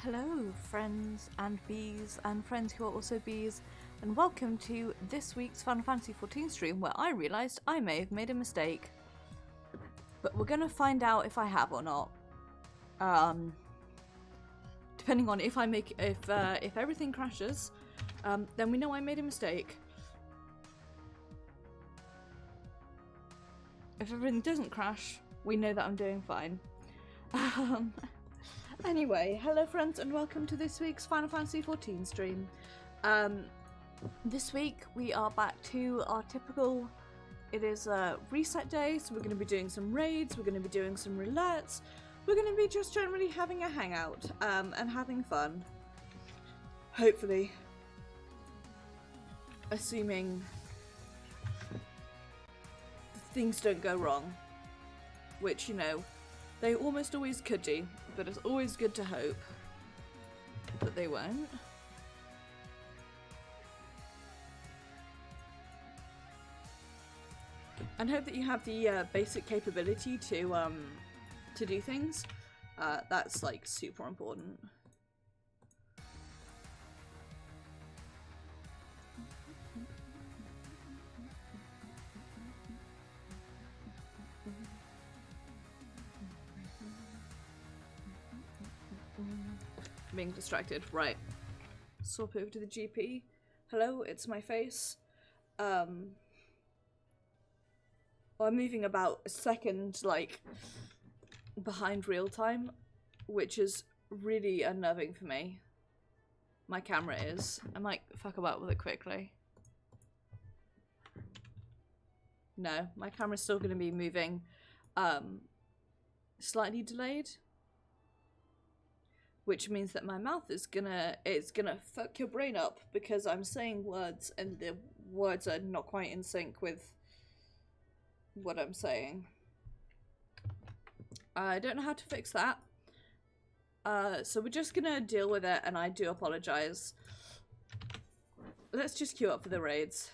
Hello, friends and bees, and friends who are also bees, and welcome to this week's Final Fantasy XIV stream, where I realised I may have made a mistake. But we're gonna find out if I have or not. Depending on if everything crashes, then we know I made a mistake. If everything doesn't crash, we know that I'm doing fine. Anyway, hello friends and welcome to this week's Final Fantasy XIV stream. This week we are back to our typical, it is a reset day, so we're going to be doing some raids, we're going to be doing some roulettes, we're going to be just generally having a hangout and having fun. Hopefully. Assuming things don't go wrong. Which, you know, they almost always could do, but it's always good to hope that they won't. And hope that you have the basic capability to do things. That's like super important. Being distracted, right. Swap over to the GP. Hello, it's my face. I'm moving about a second, like, behind real time, which is really unnerving for me. My camera is. I might fuck about with it quickly. No, my camera's still going to be moving, slightly delayed. Which means that my mouth is gonna fuck your brain up because I'm saying words and the words are not quite in sync with what I'm saying. I don't know how to fix that. So we're just gonna deal with it, and I do apologize. Let's just queue up for the raids.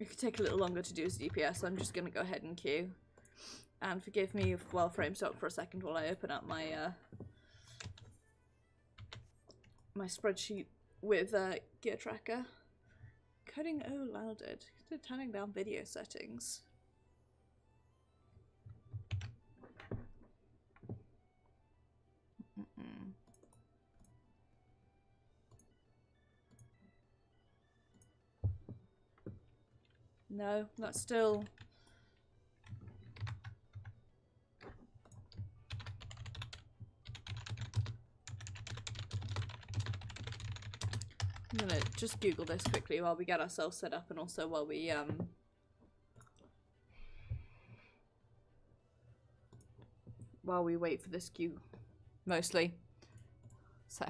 It could take a little longer to do as DPS, so I'm just going to go ahead and queue. And forgive me while frames up for a second while I open up my my spreadsheet with gear tracker. Coding louded. Turning down video settings. No, that's still... I'm gonna just Google this quickly while we get ourselves set up, and also while we wait for this queue, mostly. So.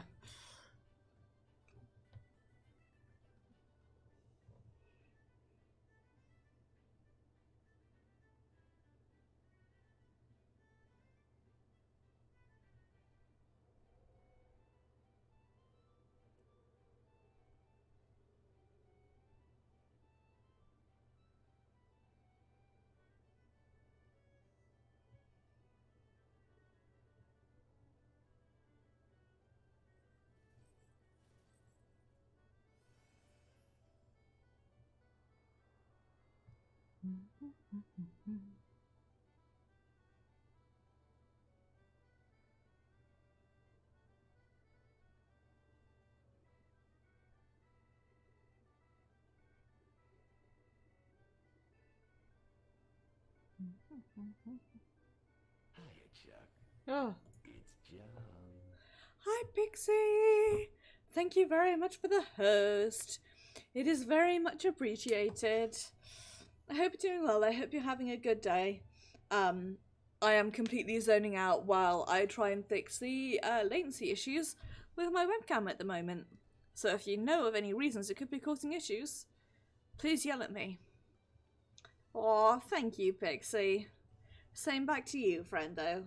Hiya, Chuck. Oh. It's John. Hi, Pixie! Thank you very much for the host. It is very much appreciated. I hope you're doing well. I hope you're having a good day. I am completely zoning out while I try and fix the latency issues with my webcam at the moment. So if you know of any reasons it could be causing issues, please yell at me. Aw, thank you, Pixie. Same back to you, friendo.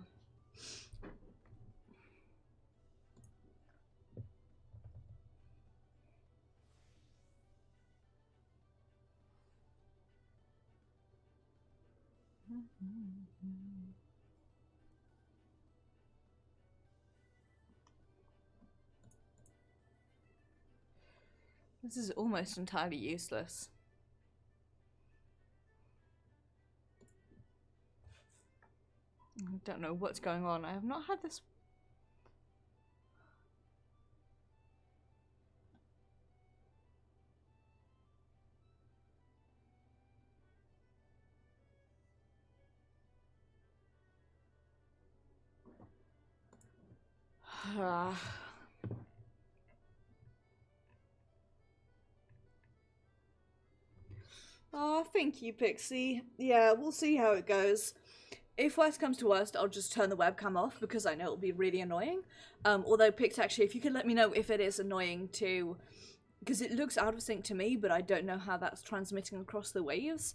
This is almost entirely useless. I don't know what's going on. I have not had this. Oh, thank you, Pixie. Yeah, we'll see how it goes. If worst comes to worst, I'll just turn the webcam off because I know it'll be really annoying. Although, Pix, actually, if you could let me know if it is annoying too, because it looks out of sync to me, but I don't know how that's transmitting across the waves.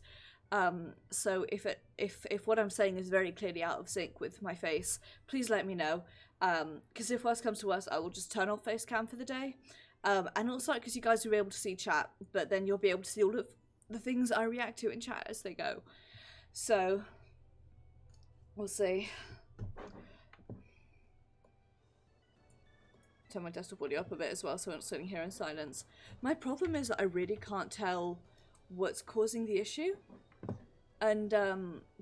So if what I'm saying is very clearly out of sync with my face, please let me know. Because if worst comes to worst, I will just turn off facecam for the day. And also because you guys will be able to see chat, but then you'll be able to see all of the things I react to in chat as they go. So we'll see. Turn my desktop audio up a bit as well so I'm not sitting here in silence. My problem is that I really can't tell what's causing the issue. And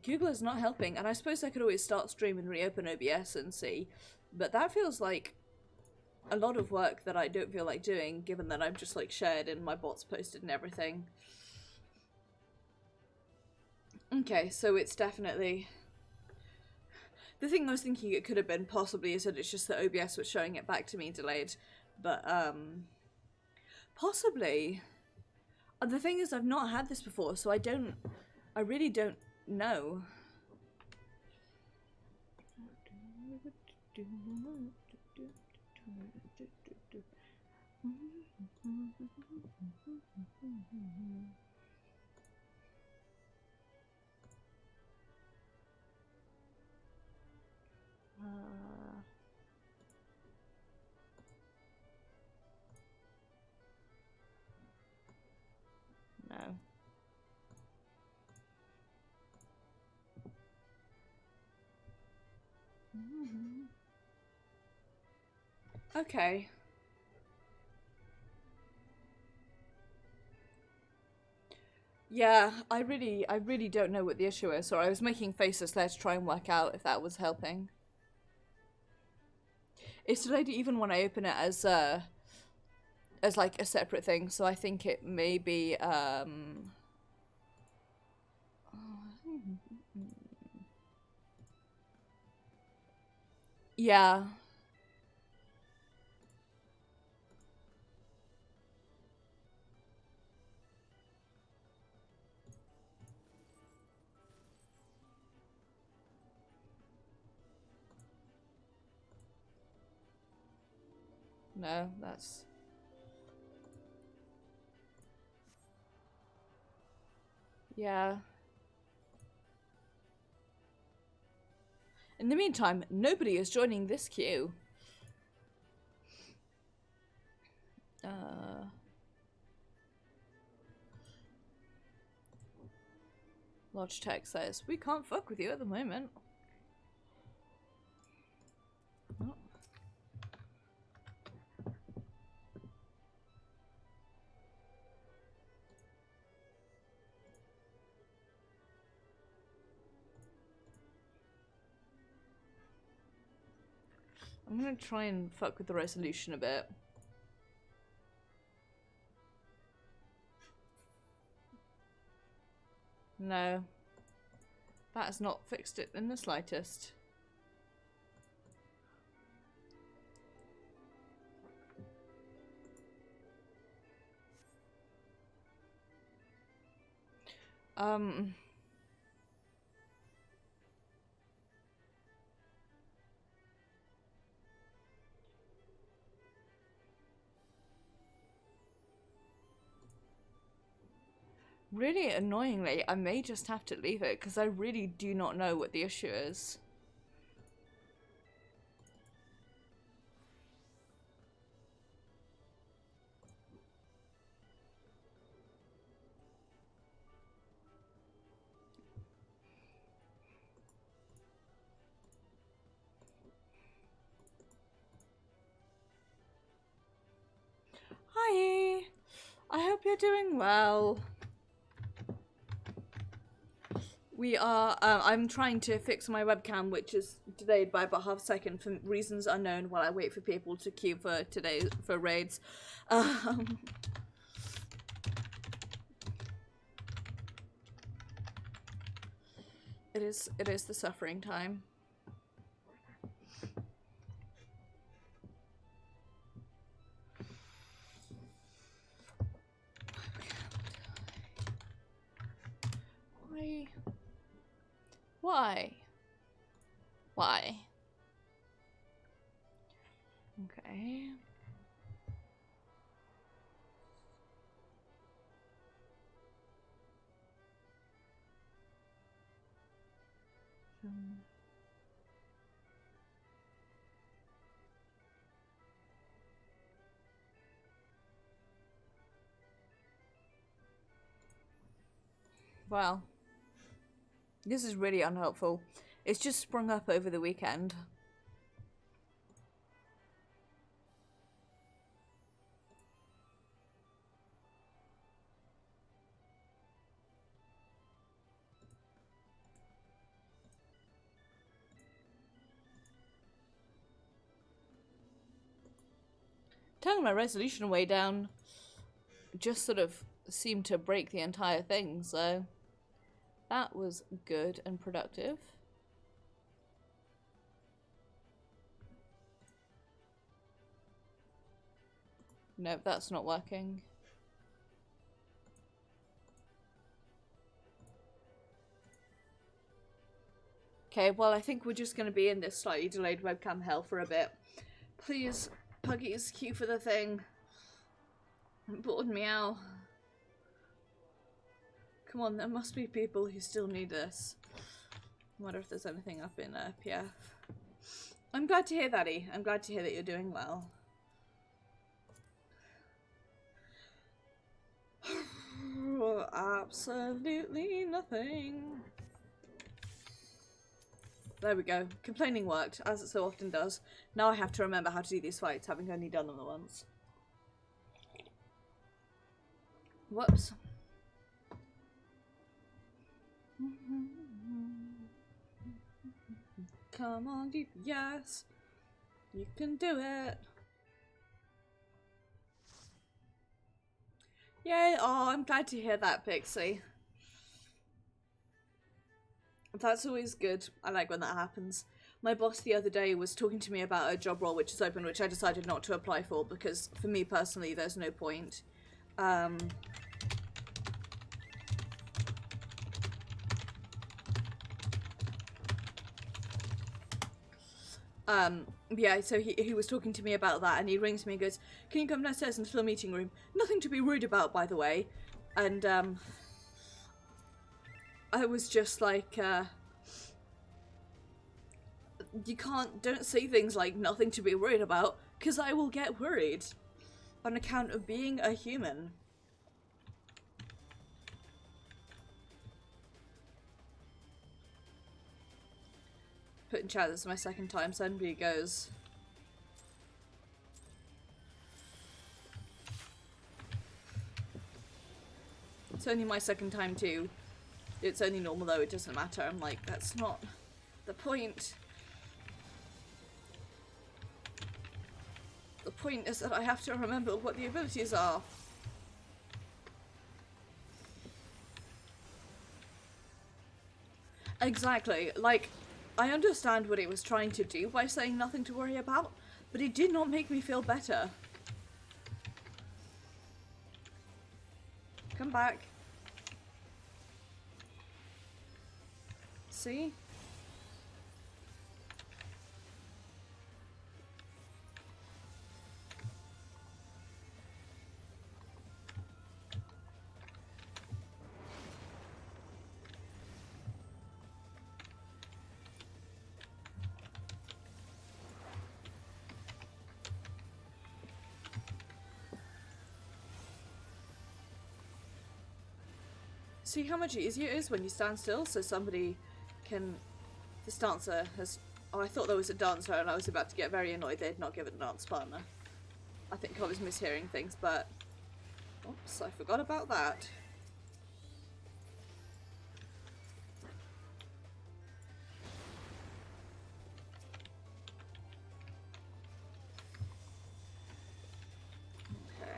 Google is not helping. And I suppose I could always start stream and reopen OBS and see. But that feels like a lot of work that I don't feel like doing, given that I'm just like shared and my bot's posted and everything. Okay, so it's definitely... The thing I was thinking it could have been possibly is that it's just that OBS was showing it back to me delayed. But, possibly. And the thing is, I've not had this before, so I really don't know. No. Okay. Yeah, I really don't know what the issue is. So I was making faces there to try and work out if that was helping. It's delayed even when I open it as like a separate thing. So I think it may be yeah. No, that's... Yeah. In the meantime, nobody is joining this queue. Logitech says, we can't fuck with you at the moment. Oh. I'm gonna try and fuck with the resolution a bit. No. That has not fixed it in the slightest. Really annoyingly, I may just have to leave it because I really do not know what the issue is. Hi! I hope you're doing well. We are, I'm trying to fix my webcam, which is delayed by about half a second for reasons unknown while I wait for people to queue for today, for raids. It is the suffering time. Why? Why? Okay. Well, this is really unhelpful. It's just sprung up over the weekend. Turning my resolution way down just sort of seemed to break the entire thing, so that was good and productive. Nope, that's not working. Okay, well, I think we're just going to be in this slightly delayed webcam hell for a bit. Please, Puggies, queue for the thing. I'm bored, meow. Come on, there must be people who still need this. I wonder if there's anything up in PF. I'm glad to hear that, E. I'm glad to hear that you're doing well. Absolutely nothing. There we go. Complaining worked, as it so often does. Now I have to remember how to do these fights, having only done them once. Whoops. Come on, yes. You can do it. Yay, oh, I'm glad to hear that, Pixie. That's always good. I like when that happens. My boss the other day was talking to me about a job role which is open, which I decided not to apply for because, for me personally, there's no point. Yeah, so he was talking to me about that, and he rings me and goes, "Can you come downstairs into the meeting room? Nothing to be worried about, by the way." And, I was just like, don't say things like nothing to be worried about, because I will get worried on account of being a human. Put in chat, this is my second time, somebody goes. It's only my second time too. It's only normal though, it doesn't matter. I'm like, that's not the point. The point is that I have to remember what the abilities are. Exactly. Like, I understand what it was trying to do by saying nothing to worry about, but it did not make me feel better. Come back. See? See how much easier it is when you stand still so somebody can... This dancer has... Oh, I thought there was a dancer and I was about to get very annoyed they'd not given a dance partner. I think I was mishearing things, but Oops, I forgot about that. Okay.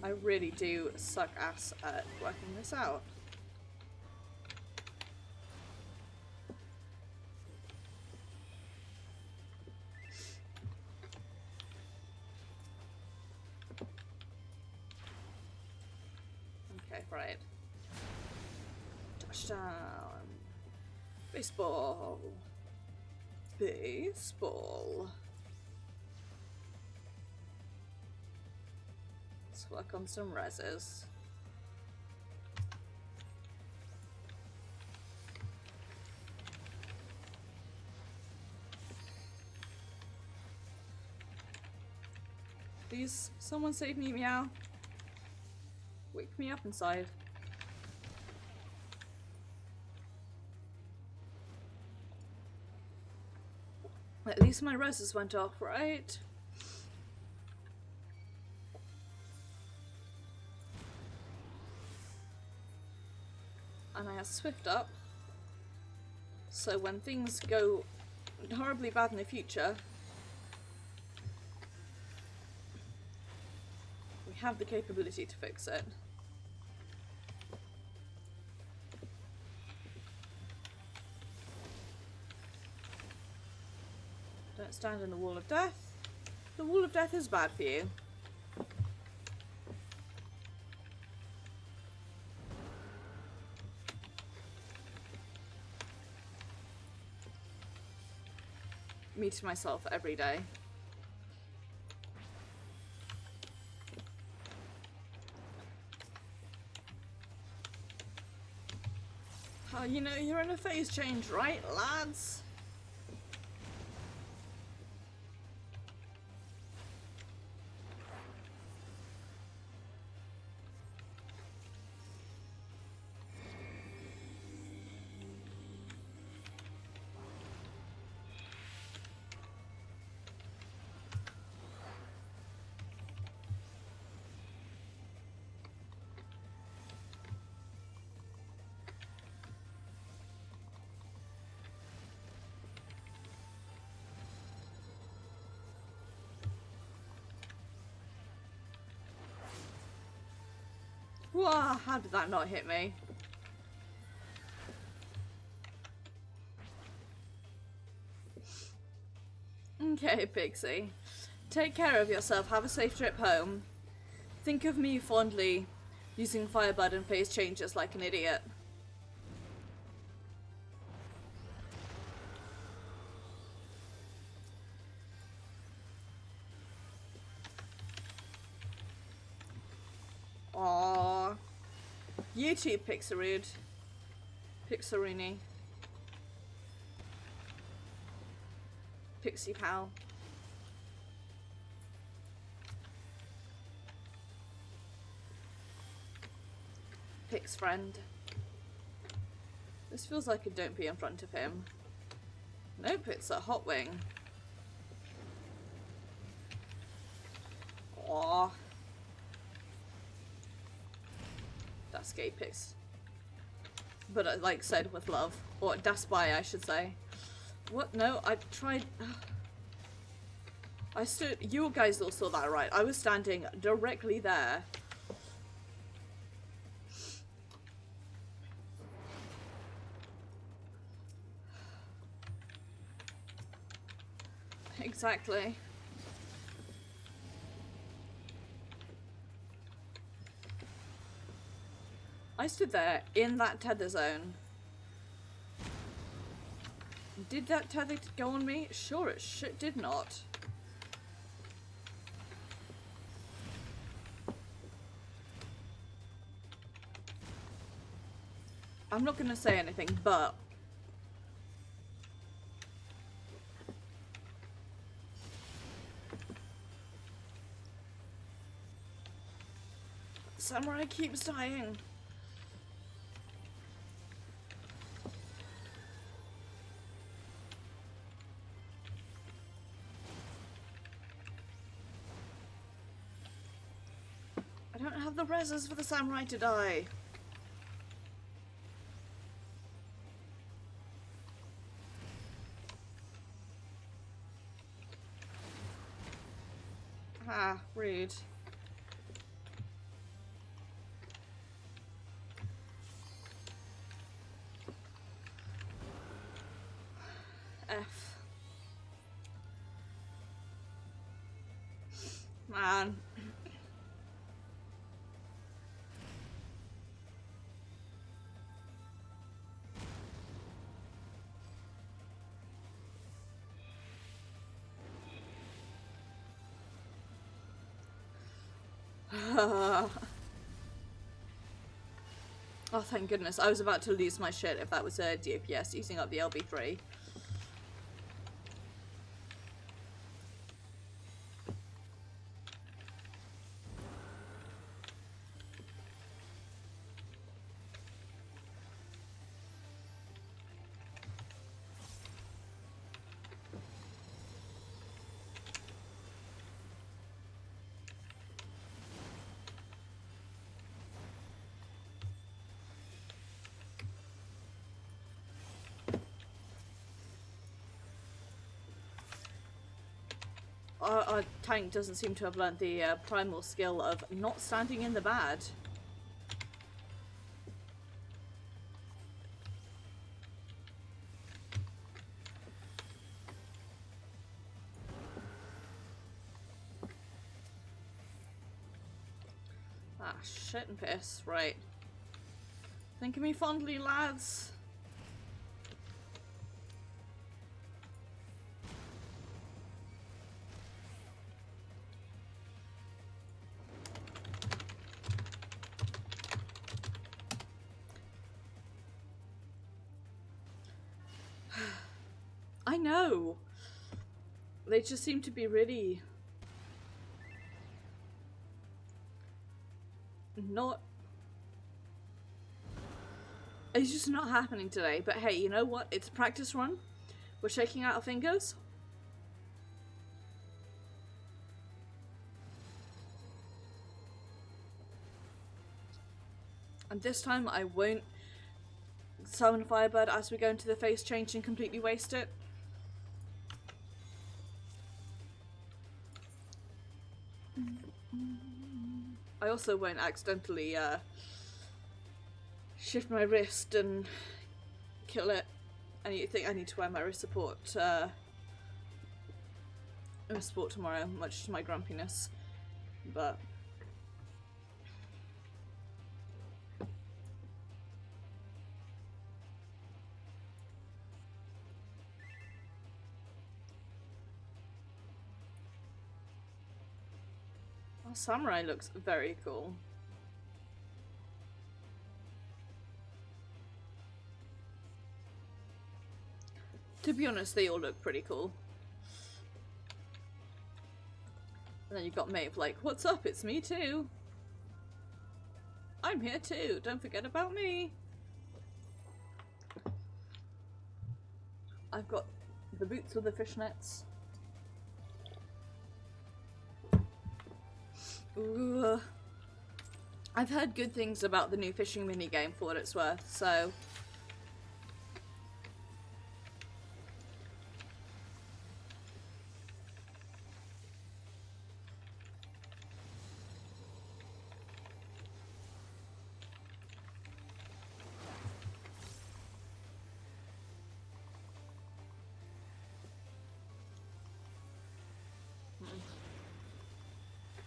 I really do suck ass at working this out. Okay, right. Touchdown. Baseball. Baseball. Let's work on some reses. Please, someone save me, meow. Wake me up inside. At least my reses went off, right? And I have Swift up. So when things go horribly bad in the future, we have the capability to fix it. Don't stand in the wall of death. The wall of death is bad for you. Me to myself every day. Oh, you know, you're in a phase change, right, lads? Whoa, how did that not hit me? Okay, Pixie. Take care of yourself, have a safe trip home. Think of me fondly, using Firebird and phase changes like an idiot. Aww. You too, Pixarude. Pixarini. Pixie pal. Pix friend. This feels like a don't be in front of him. Nope, it's a hot wing. Aww. Das gay Pix. But like said with love. Or das by, I should say. What? No, I tried. I stood. You guys all saw that, right? I was standing directly there. Exactly. I stood there in that tether zone. Did that tether go on me? Sure, it did not. I'm not gonna say anything, but Samurai keeps dying. have the reses for the samurai to die. Ah, rude. F. Man. Oh, thank goodness. I was about to lose my shit if that was a DPS using up the LB3. Our tank doesn't seem to have learnt the primal skill of not standing in the bad. Ah, shit and piss. Right. Think of me fondly, lads. I know. They just seem to be really not. It's just not happening today. But hey, you know what? It's a practice run. We're shaking out our fingers. And this time I won't summon Firebird as we go into the phase change and completely waste it. I also won't accidentally shift my wrist and kill it. I think I need to wear my wrist support tomorrow, much to my grumpiness. But our samurai looks very cool. To be honest, they all look pretty cool. And then you've got Maeve like, what's up? It's me too. I'm here too. Don't forget about me. I've got the boots with the fishnets. Ooh. I've heard good things about the new fishing minigame for what it's worth, so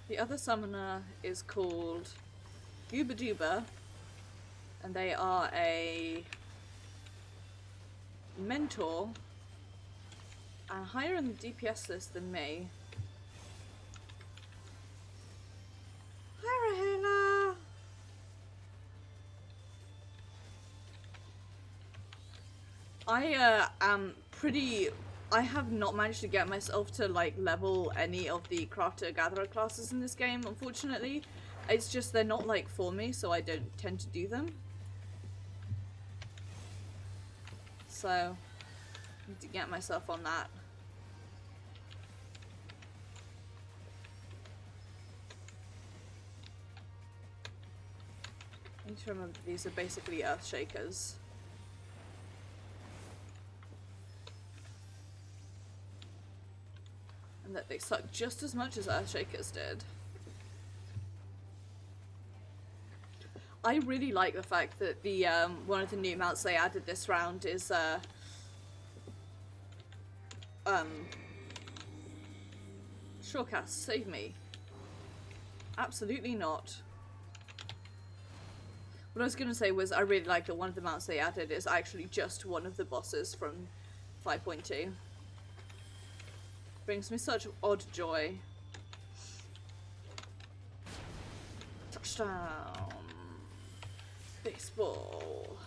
the other summoner is called Gooba Dooba, and they are a mentor and higher in the DPS list than me. Hi, Rahela! I am pretty. I have not managed to get myself to like level any of the crafter gatherer classes in this game, unfortunately. It's just they're not like for me, so I don't tend to do them. So I need to get myself on that. I need to remember these are basically earth shakers. And that they suck just as much as earth shakers did. I really like the fact that the one of the new mounts they added this round is Shorecast, save me. Absolutely not. What I was going to say was I really like that one of the mounts they added is actually just one of the bosses from 5.2. Brings me such odd joy. Touchdown. Baseball.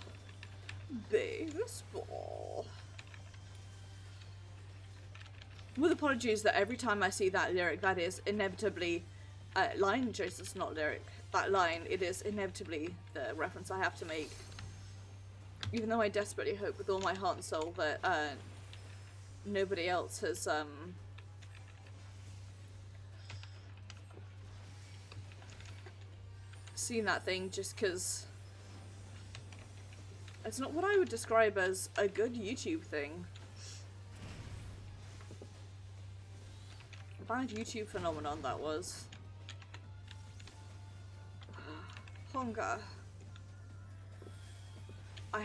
Baseball. With apologies that every time I see that lyric, that is inevitably line, Jesus, not lyric, that line, it is inevitably the reference I have to make. Even though I desperately hope with all my heart and soul that nobody else has seen that thing, just because it's not what I would describe as a good YouTube thing. A bad YouTube phenomenon that was. Hunger. I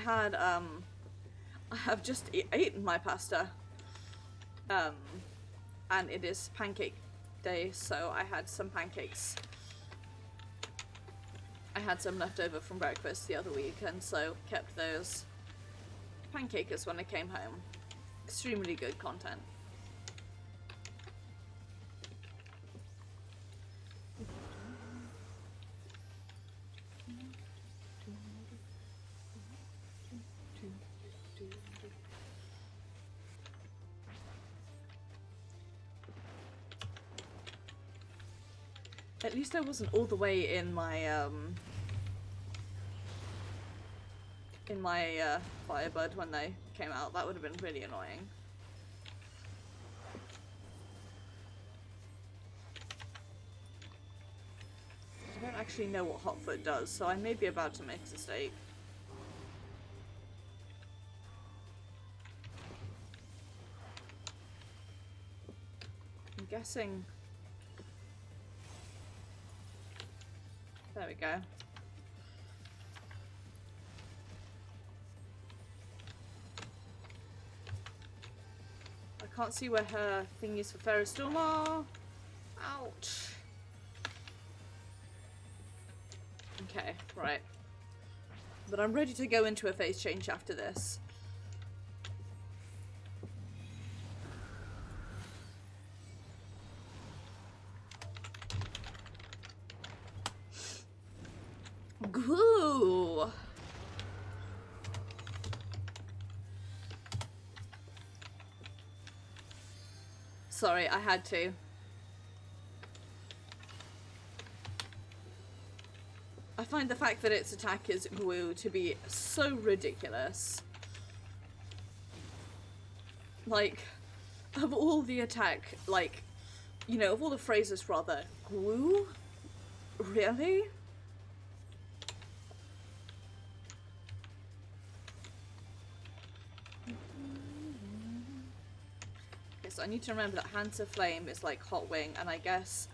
have just eaten my pasta. And it is pancake day, so I had some pancakes. I had some left over from breakfast the other week, and so kept those pancakers when I came home. Extremely good content. At least I wasn't all the way in my Firebird when they came out. That would have been really annoying. I don't actually know what Hotfoot does, so I may be about to make a mistake. I'm guessing... There we go. I can't see where her thingies for Faerie Storm are. Ouch. Okay, right. But I'm ready to go into a phase change after this. Goo! Sorry, I had to. I find the fact that its attack is glue to be so ridiculous. Like, of all the attack, like, you know, of all the phrases rather, glue? Really? I need to remember that Hands of Flame is like Hot Wing, and I guess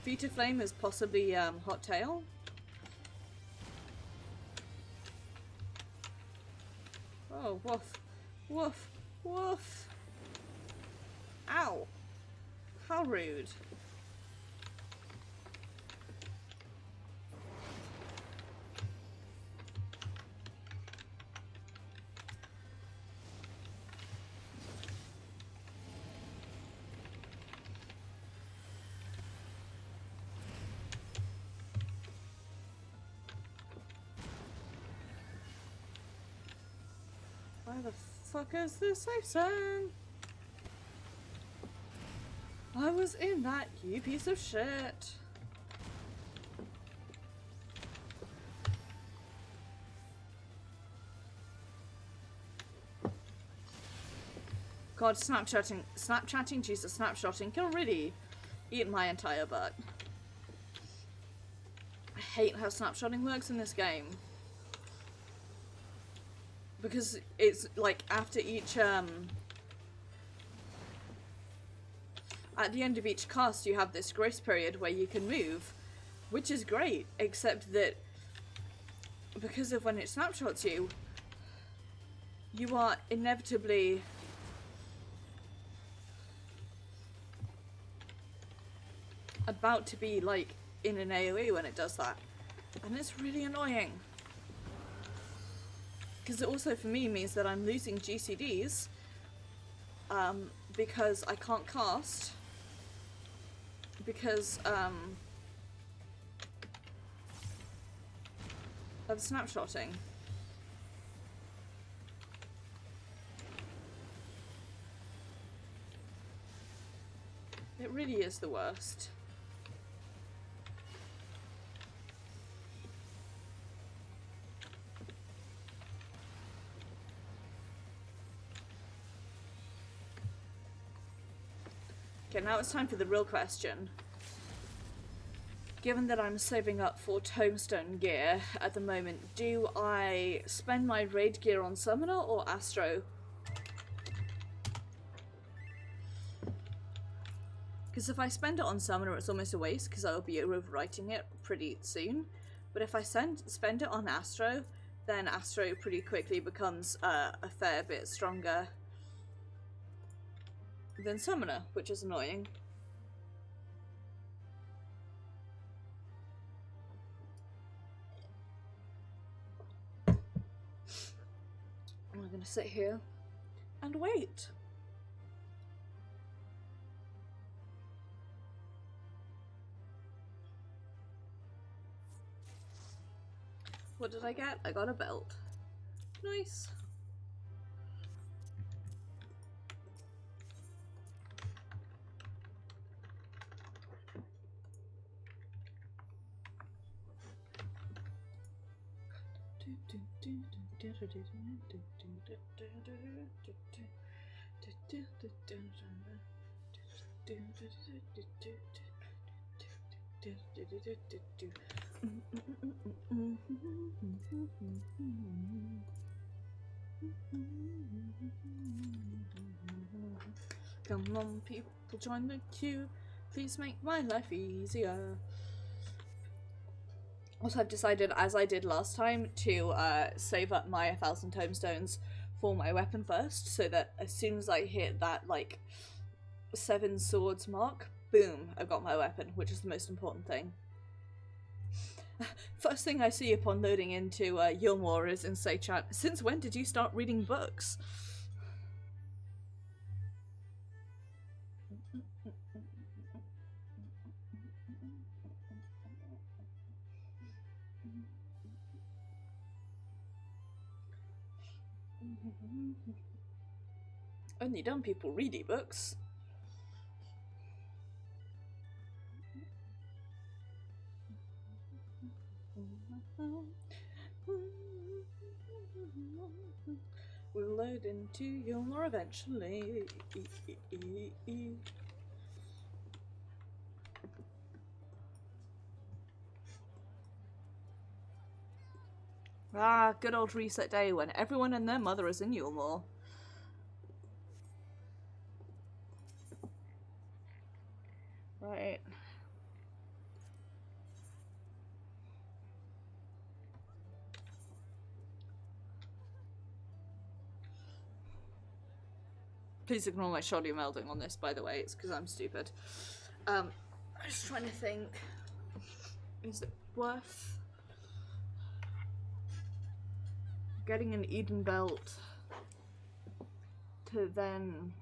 Feet of Flame is possibly Hot Tail. Oh, woof. Woof. Woof. Ow. How rude. Where the fuck is this safe zone? I was in that, you piece of shit. God, Snapchatting, Jesus, snapshotting can really eat my entire butt. I hate how snapshotting works in this game. because it's like after each at the end of each cast you have this grace period where you can move, which is great, except that because of when it snapshots you, you are inevitably about to be like in an AoE when it does that, and it's really annoying. Because it also for me means that I'm losing GCDs because I can't cast because of snapshotting. It really is the worst. Okay, now it's time for the real question. Given that I'm saving up for tombstone gear at the moment, do I spend my raid gear on Summoner or Astro? Because if I spend it on Summoner, it's almost a waste because I'll be overwriting it pretty soon. But if I spend it on Astro, then Astro pretty quickly becomes a fair bit stronger than Summoner, which is annoying. I'm gonna sit here and wait. What did I get? I got a belt. Nice. Come on, people, join the queue. Please make my life easier. Also, I've decided, as I did last time, to save up my 1,000 tomestones for my weapon first, so that as soon as I hit that, like, 7 swords mark, boom, I've got my weapon, which is the most important thing. First thing I see upon loading into Yulmore is in Say Chat, since when did you start reading books? Only dumb people read ebooks. We'll load into Yulmore eventually. Ah, good old reset day when everyone and their mother is in Yulmore. Right. Please ignore my shoddy melding on this, by the way. It's because I'm stupid. I'm just trying to think. Is it worth getting an Eden belt to then,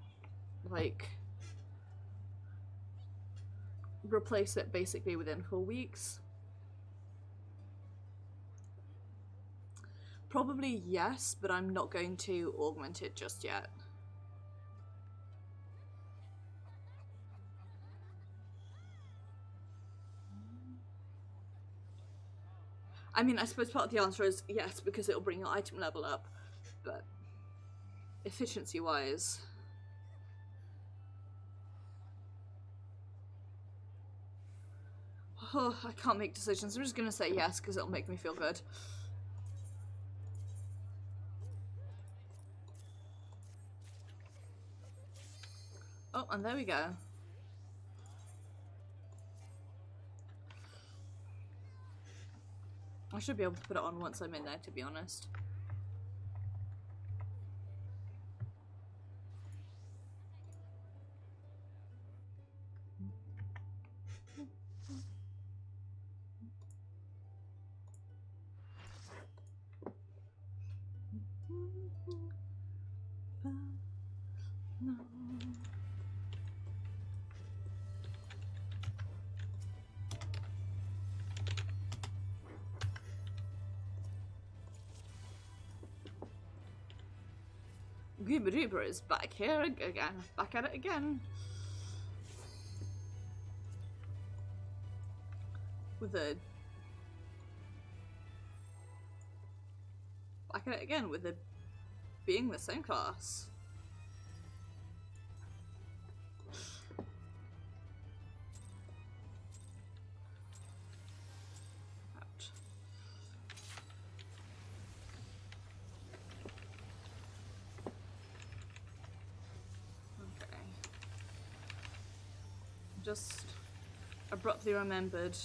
like, replace it basically within 4 weeks? Probably yes, but I'm not going to augment it just yet. I mean, I suppose part of the answer is yes, because it'll bring your item level up, but efficiency-wise... Oh, I can't make decisions. I'm just gonna say yes, because it'll make me feel good. Oh, and there we go. I should be able to put it on once I'm in there, to be honest. Goober Doober is back here again. Back at it again. With a... Back at it again with it being the same class. Ouch. Okay. Just abruptly remembered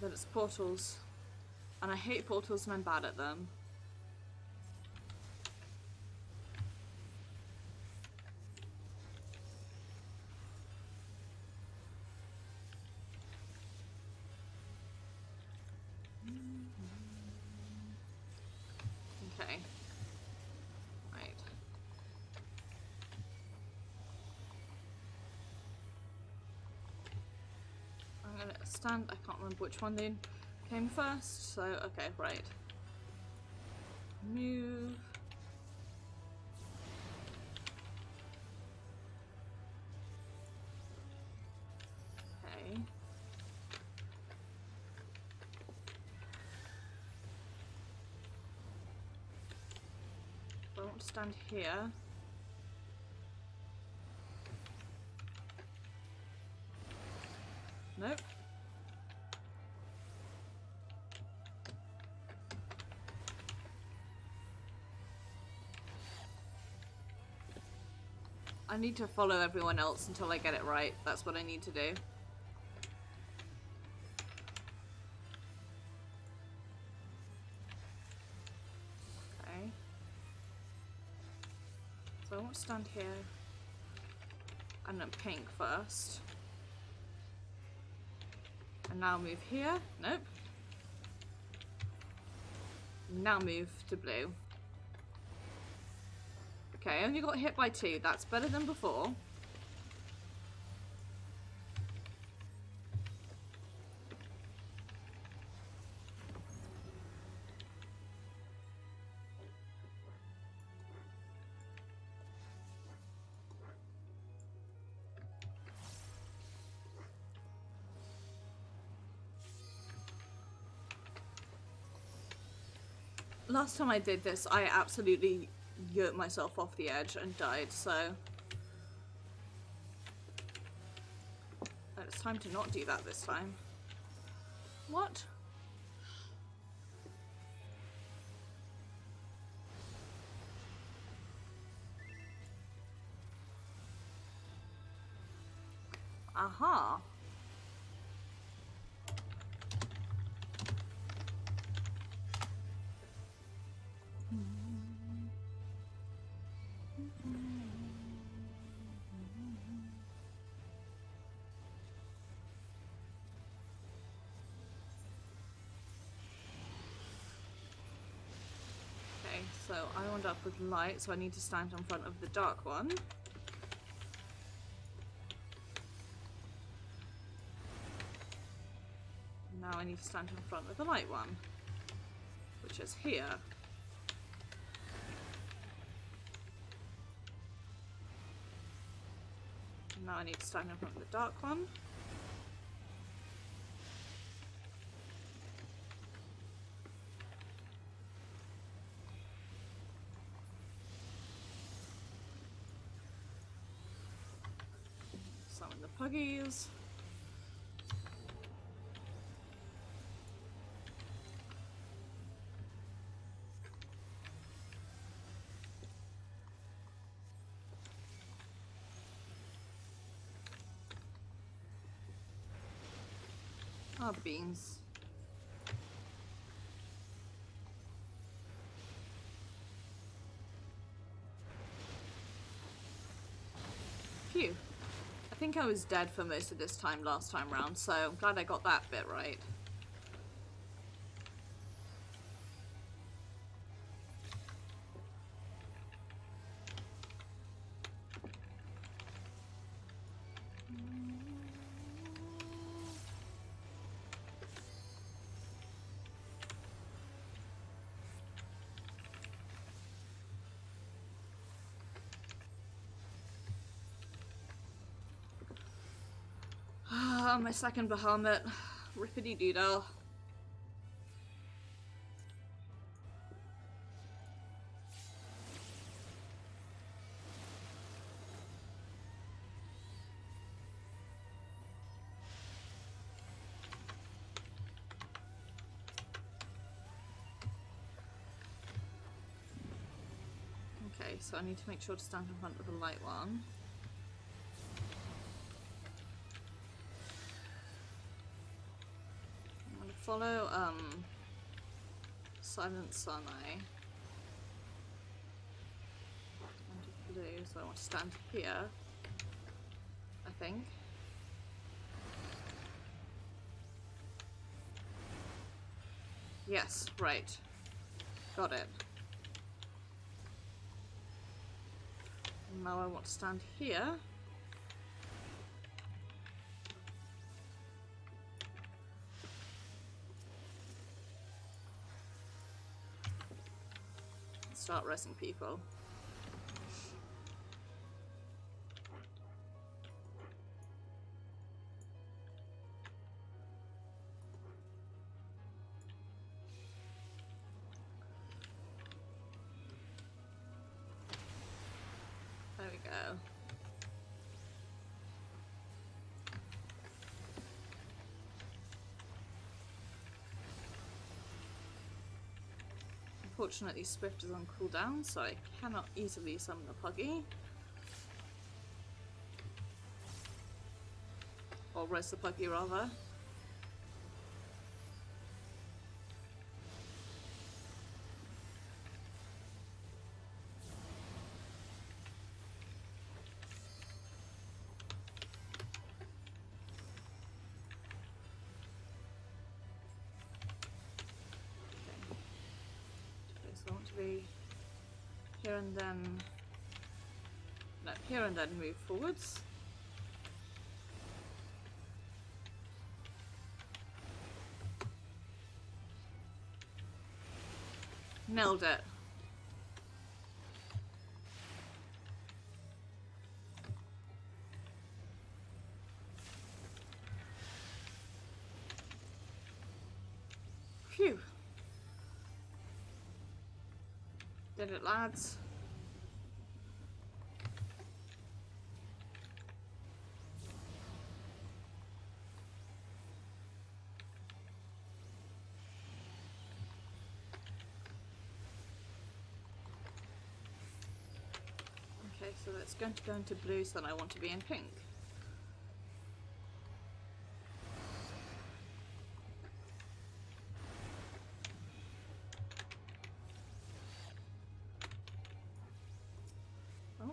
that it's portals, and I hate portals and I'm bad at them. Okay. Right. I'm gonna stand. I can't remember which one then came first, so okay, right. Move. Okay. I want to stand here. Nope. I need to follow everyone else until I get it right. That's what I need to do. Okay. So I want to stand here. And then pink first. And now move here. Nope. Now move to blue. Okay, I only got hit by 2. That's better than before. Last time I did this, I absolutely yerked myself off the edge and died, so it's time to not do that this time. What? Aha. So I wound up with light, so I need to stand in front of the dark one. Now I need to stand in front of the light one, which is here. Now I need to stand in front of the dark one. Summon the puggies. Oh, beans. Phew. I think I was dead for most of this time last time round, so I'm glad I got that bit right. Ah, my second Bahamut. Rippity doodle. Okay, so I need to make sure to stand in front of the light one. I'm gonna follow Silent Sunai. And blue, so I want to stand here, I think. Yes, right. Got it. Now I want to stand here. Start resing people. There we go. Unfortunately, Swift is on cooldown, so I cannot easily summon the Puggy. Or res the Puggy, rather. So I want to be here and then, no, here and then move forwards. Nailed it. Phew. Did it, lads. Okay, so that's going to go into blue, so then I want to be in pink. Oh.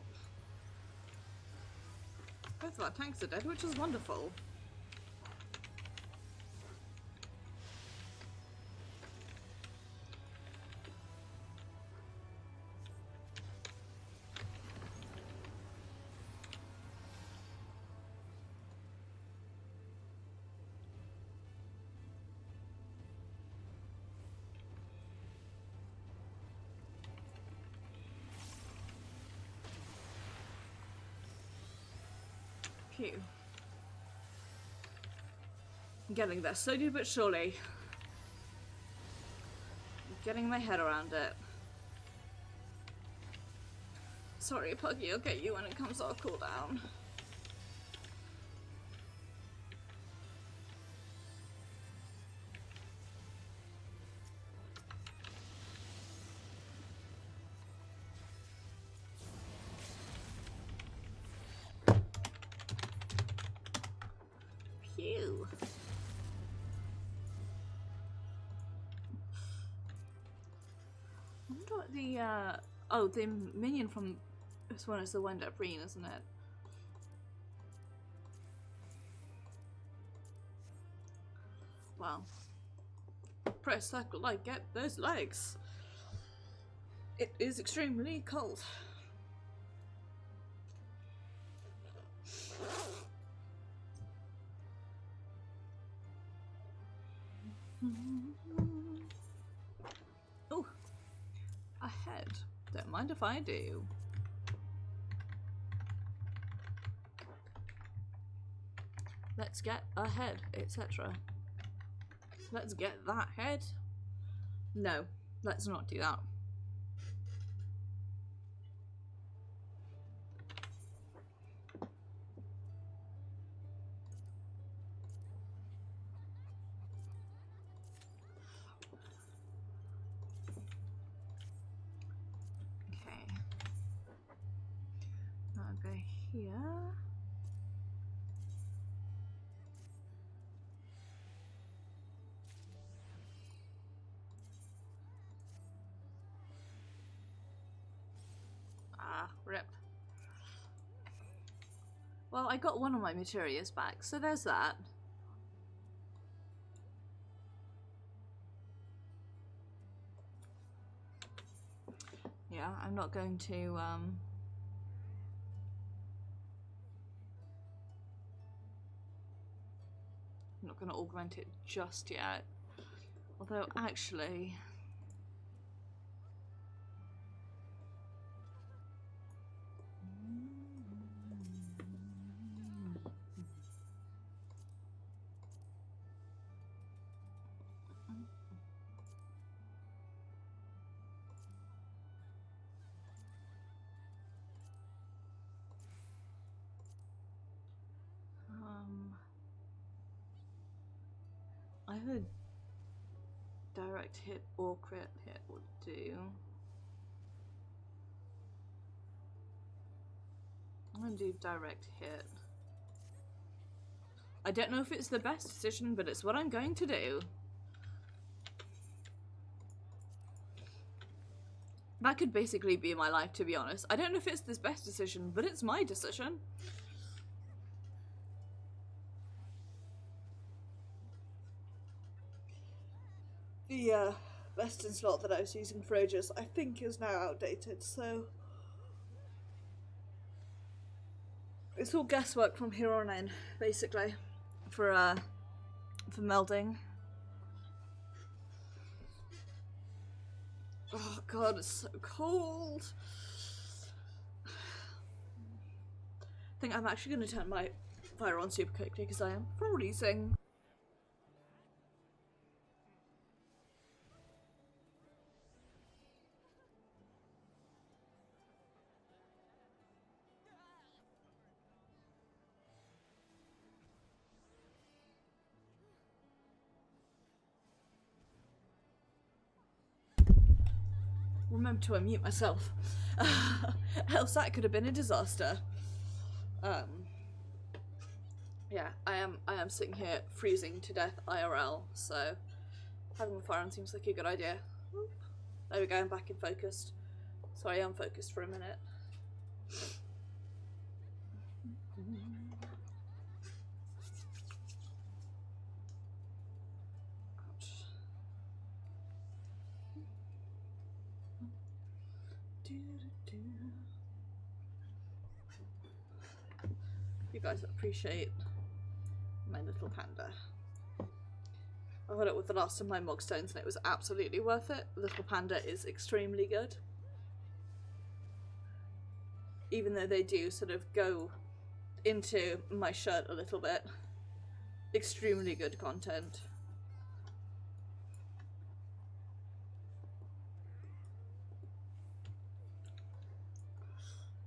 Both of our tanks are dead, which is wonderful. Phew. I'm getting there slowly but surely. I'm getting my head around it. Sorry, Puggy, I'll get you when it comes off cooldown. Phew. the oh, the minion from this one is the Wind Up Green, isn't it? Well, press circle like get those legs. It is extremely cold. Oh, a head. Don't mind if I do. Let's get a head, etc. Let's get that head. No, let's not do that. Okay. Now I'll go here. Ah, rip. Well, I got one of my materials back, so there's that. Yeah, I'm not going to, I'm not going to augment it just yet. Although, actually... either direct hit or crit hit would do. I'm gonna do direct hit. I don't know if it's the best decision, but it's what I'm going to do. That could basically be my life, to be honest. I don't know if it's the best decision, but it's my decision. The Western slot that I was using for ages, I think, is now outdated, so it's all guesswork from here on in, basically, for melding. Oh god, it's so cold. I think I'm actually going to turn my fire on super quickly because I am freezing. Remember to unmute myself. Else that could have been a disaster. Yeah, I am sitting here freezing to death IRL, so having the fire on seems like a good idea. Oop. There we go, I'm back in focused. Sorry, I'm focused for a minute. You guys appreciate my little panda. I got it with the last of my mogstones and it was absolutely worth it. Little panda is extremely good. Even though they do sort of go into my shirt a little bit. Extremely good content.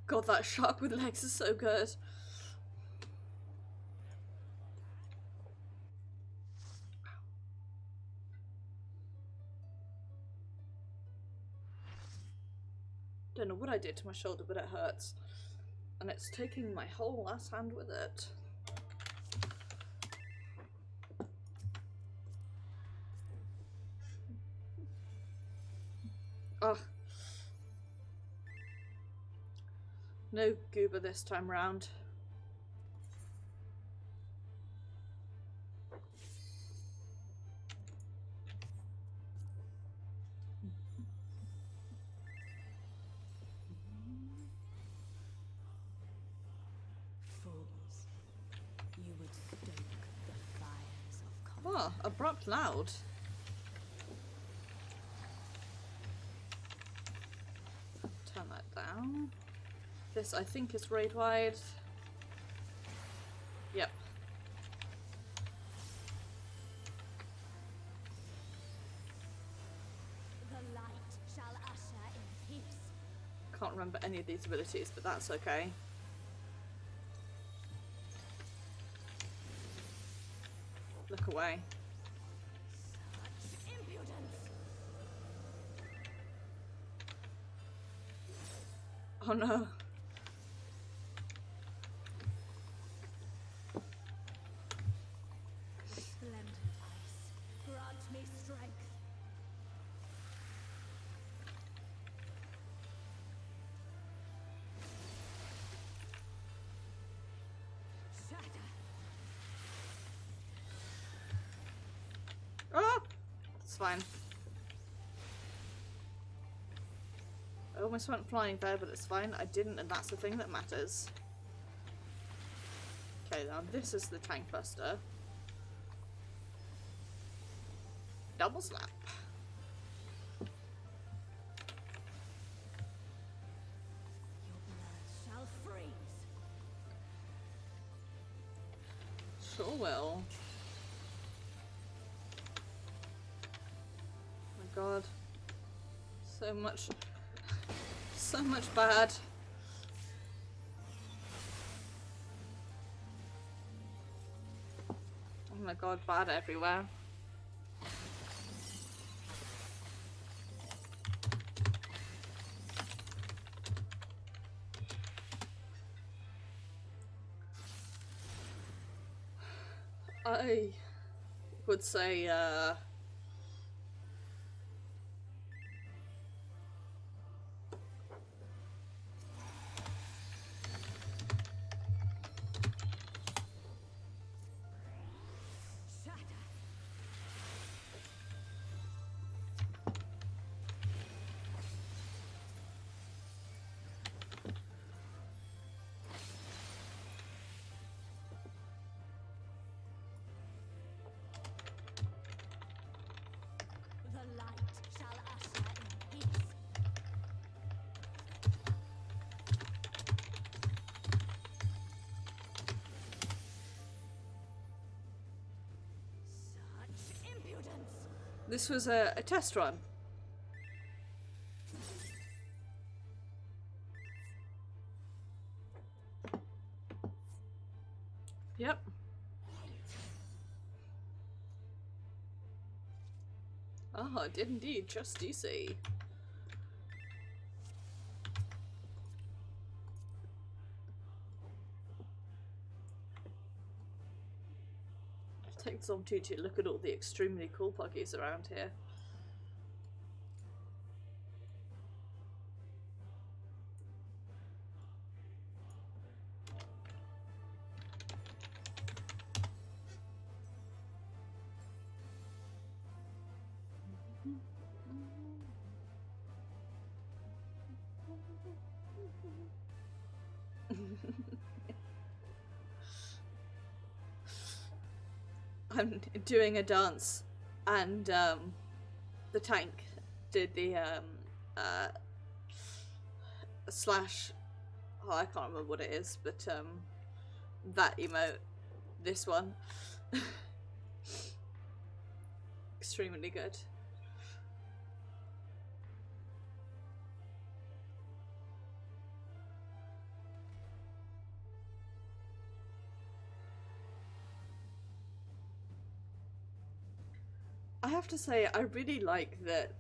God, that shark with legs is so good. Don't know what I did to my shoulder, but it hurts. And it's taking my whole last hand with it. Ugh. No goober this time round. Fools, you would stoke the fires of Oh, abrupt loud. Turn that down. This, I think, is raid wide. Yep. the light shall usher in peace. Can't remember any of these abilities, but that's okay. Look away. Such impudence! Oh no. Splendid ice, grant me strength. Shatter! Oh! It's fine. I almost went flying there, but it's fine. I didn't, and that's the thing that matters. Okay, now this is the tank buster. Double slap. Your blood shall freeze. Sure will. Oh my god. So much bad. Oh my god, bad everywhere. I would say, Shatter! The light shall usher in peace. Such impudence! this was a test run. Yep. Oh, it did indeed, just DC. It takes on to look at all the extremely cool puggies around here. I'm doing a dance, and the tank did the slash. Oh, I can't remember what it is, but that emote, this one, extremely good. I have to say, I really like that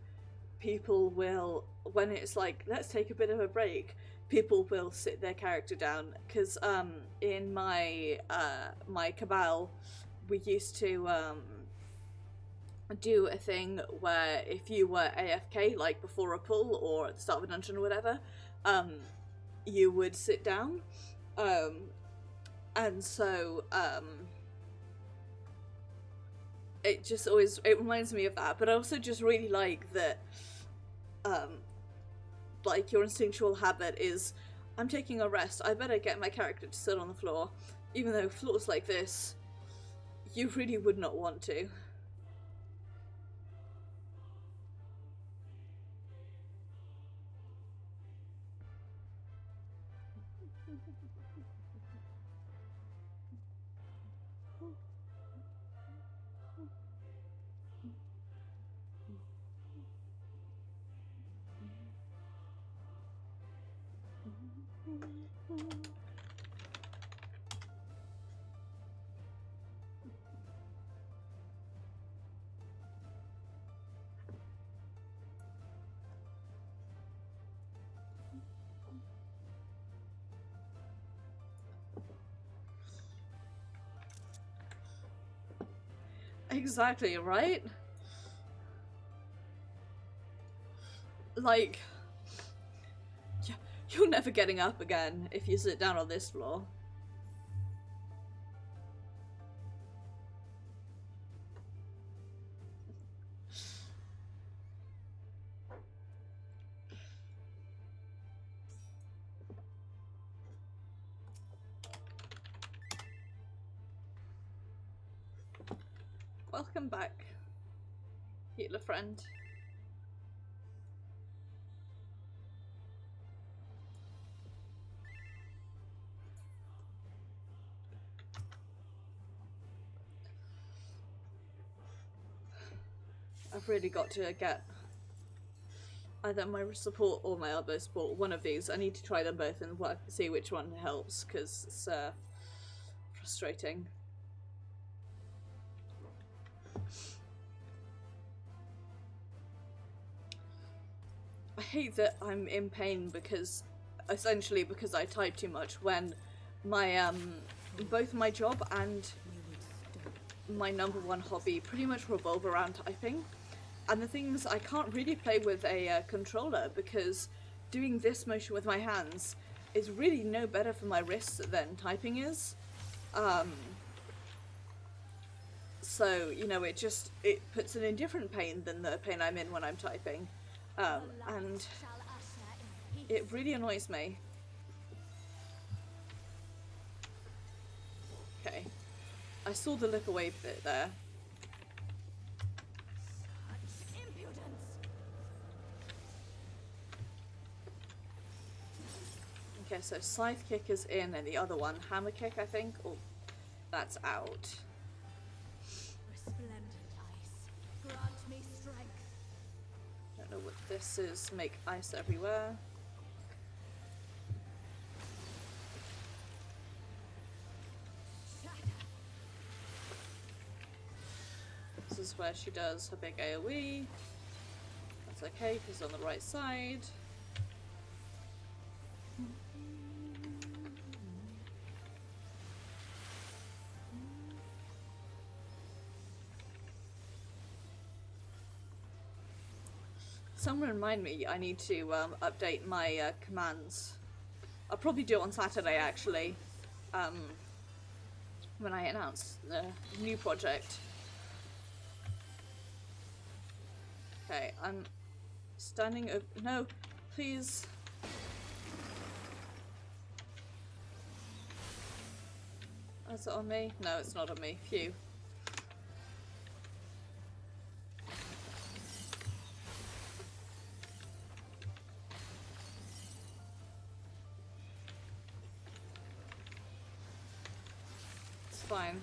people will, when it's like, let's take a bit of a break, people will sit their character down. Because in my my Cabal, we used to do a thing where if you were AFK, like before a pull or at the start of a dungeon or whatever, you would sit down. And so it just always, it reminds me of that. But I also just really like that like your instinctual habit is, I'm taking a rest, I better get my character to sit on the floor, even though floors like this you really would not want to. Exactly, right? Like, you're never getting up again if you sit down on this floor. Welcome back, healer friend. I've really got to get either my wrist support or my elbow support, one of these. I need to try them both and see which one helps, because it's frustrating. I hate that I'm in pain because, essentially because I type too much, when my both my job and my #1 hobby pretty much revolve around typing. And the thing is, I can't really play with a controller because doing this motion with my hands is really no better for my wrists than typing is. So, you know, it puts it in different pain than the pain I'm in when I'm typing. And it really annoys me. Okay. I saw the look away bit there. Okay, so scythe kick is in and the other one, hammer kick, I think. Oh, that's out. Resplendent ice, grant me strength. Don't know what this is. Make ice everywhere. This is where she does her big AoE. That's okay, because on the right side. Someone remind me, I need to update my commands. I'll probably do it on Saturday, actually, when I announce the new project. Okay, I'm standing over. No, please. Is it on me? No, it's not on me. Phew. It's fine.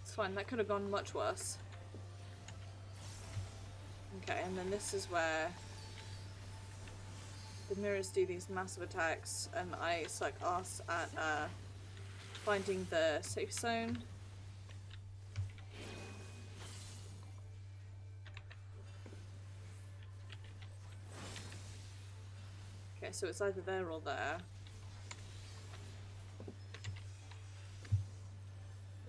It's fine, that could have gone much worse. Okay, and then this is where the mirrors do these massive attacks, and I suck ass at finding the safe zone. Okay, so it's either there or there.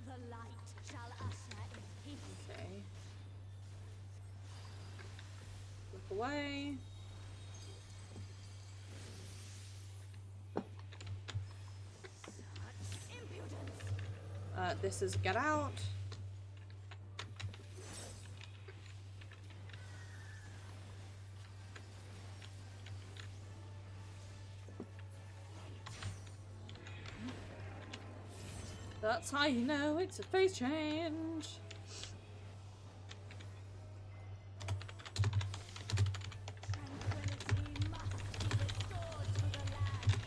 The light shall usher in peace. Okay. away. This is get out. That's how you know it's a phase change. Tranquility must be restored to the land.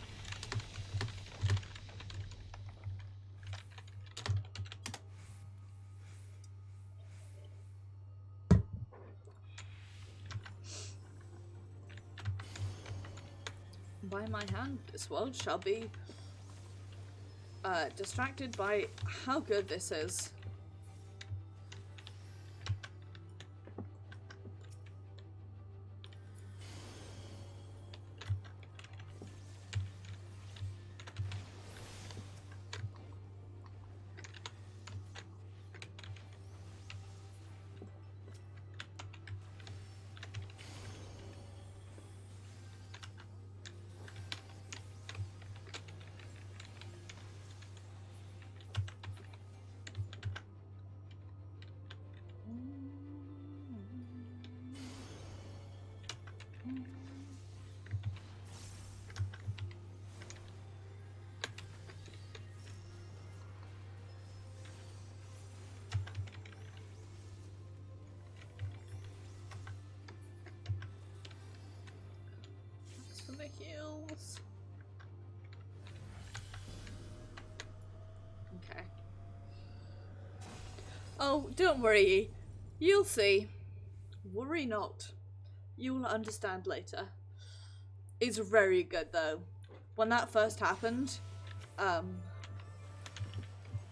By my hand, this world shall be distracted by how good this is. For the heels. Okay. Oh, don't worry. You'll see. Worry not. You will understand later. It's very good though. When that first happened,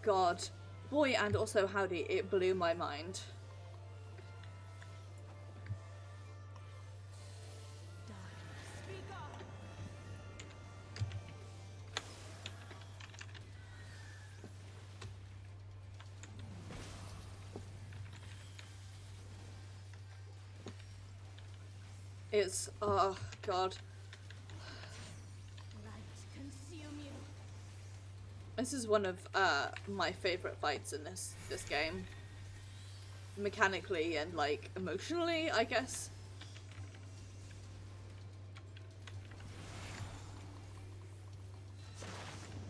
God, boy, and also howdy, it blew my mind. Speak up. It's, oh God. Light consume you. This is one of my favorite fights in this game. Mechanically and like emotionally, I guess.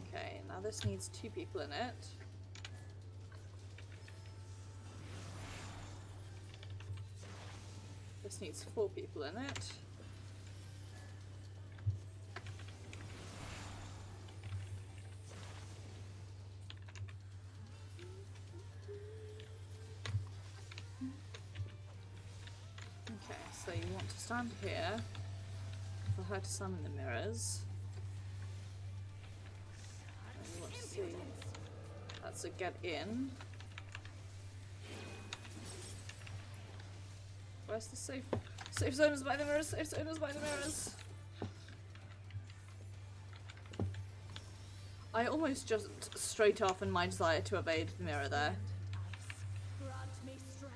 Okay, now this needs 2 people in it. This needs 4 people in it. Okay, so you want to stand here for her to summon the mirrors. And you want to see that's a get in. Where's the safe? Safe zone is by the mirrors, safe zone is by the mirrors. I almost just straight off in my desire to evade the mirror there. Ice, grant me strength.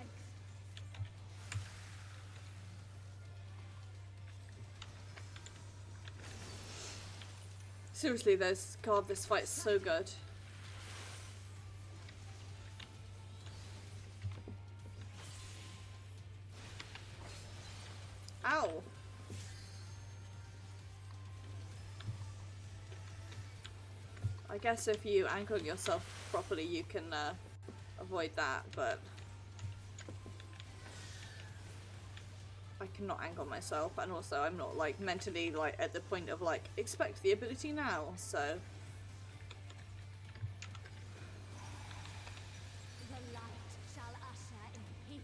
Seriously, God, this fight's so good. Ow! I guess if you angle yourself properly, you can avoid that, but I cannot angle myself, and also I'm not like mentally like at the point of like expect the ability now, so. The light shall usher in peace.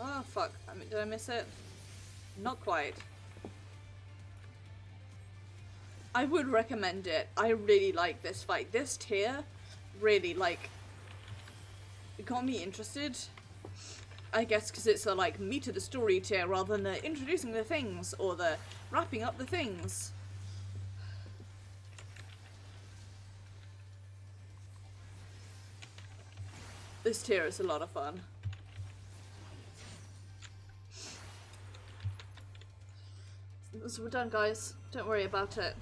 Oh fuck, I mean, did I miss it? Not quite. I would recommend it. I really like this fight. This tier really like it got me interested. I guess because it's a like meat of the story tier rather than the introducing the things or the wrapping up the things. This tier is a lot of fun. So we're done, guys. Don't worry about it.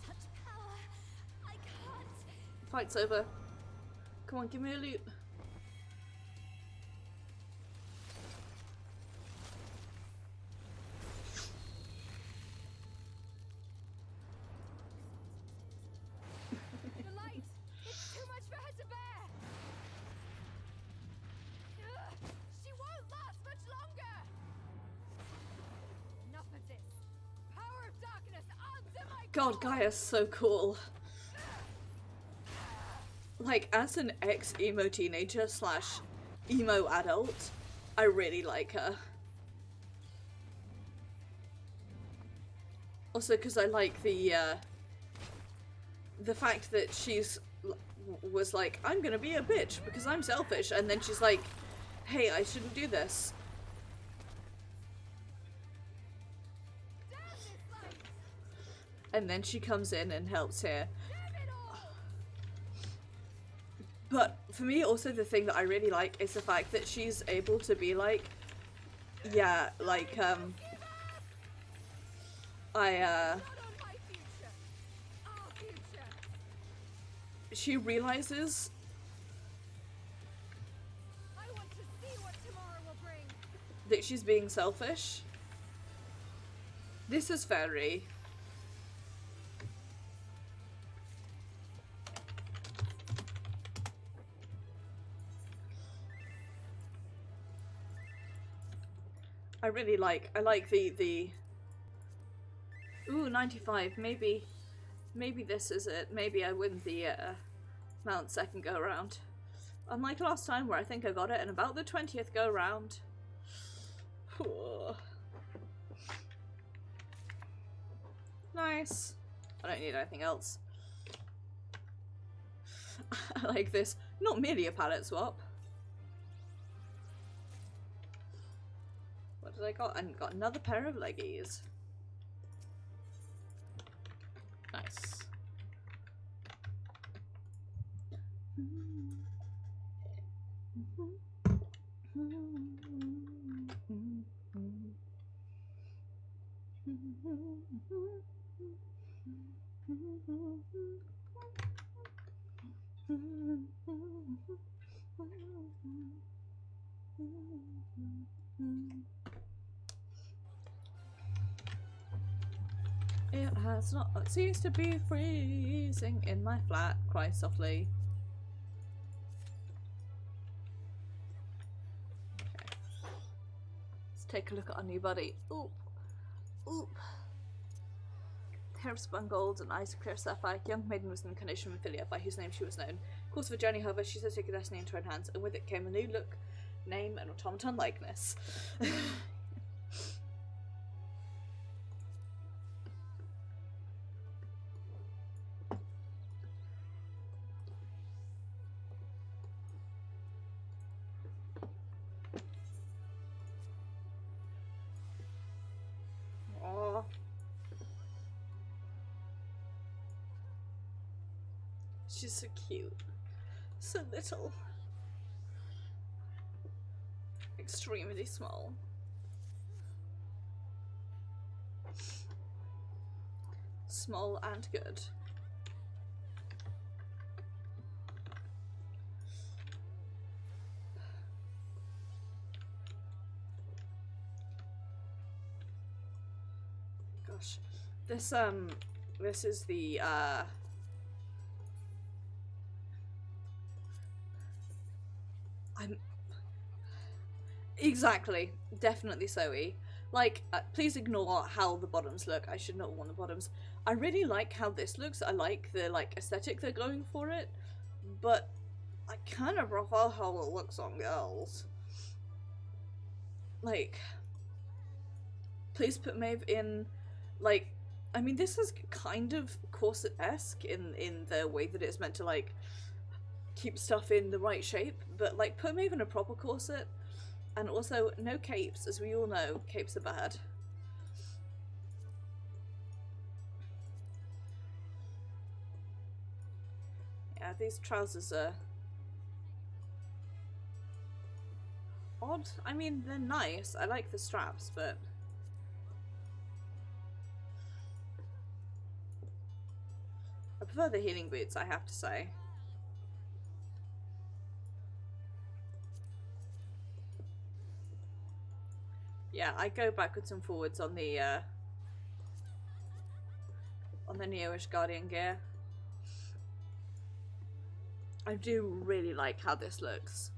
Such power. I can't. Fight's over. Come on, give me a loot. The light. It's too much for her to bear. Ugh, she won't last much longer. Enough of this. Power of darkness, answer my God, call. Gaia's so cool. Like, as an ex-emo teenager slash emo adult, I really like her. Also, because I like the fact that was like, I'm gonna be a bitch because I'm selfish, and then she's like, hey, I shouldn't do this. Damn this light. And then she comes in and helps here. Damn it all. But for me, also the thing that I really like is the fact that she's able to be like, yeah, like, Not on my future. Our future. she realizes I want to see what tomorrow will bring. that she's being selfish. This is Faerie. I like the ooh, 95. Maybe this is it. Maybe I win the mount second go around. Unlike last time where I think I got it in about the 20th go round. Nice. I don't need anything else. I like this. Not merely a palette swap. What did I got? I got another pair of leggies. Nice. It has not ceased to be freezing in my flat. Cry softly. Okay. Let's take a look at our new buddy. Oop. Oop. Hair of spun gold and eyes of clear sapphire. Young maiden was an incarnation of Ophelia, by whose name she was known. Course of a journey, however, she said to take her destiny into her own hands, and with it came a new look, name, and automaton likeness. Aww. She's so cute. So little. Extremely small. Small and good. Gosh. This is the exactly, definitely Zoe. Like, please ignore how the bottoms look. I should not want the bottoms. I really like how this looks. I like the aesthetic they're going for it, but I kind of prefer how it looks on girls. Like, please put Maeve in, like, I mean, this is kind of corset-esque in the way that it's meant to, like, keep stuff in the right shape, but, like, put Maeve in a proper corset. And also, no capes, as we all know, capes are bad. Yeah, these trousers are odd. I mean, they're nice. I like the straps, but... I prefer the healing boots, I have to say. Yeah, I go backwards and forwards on the Neo-ish Guardian gear. I do really like how this looks.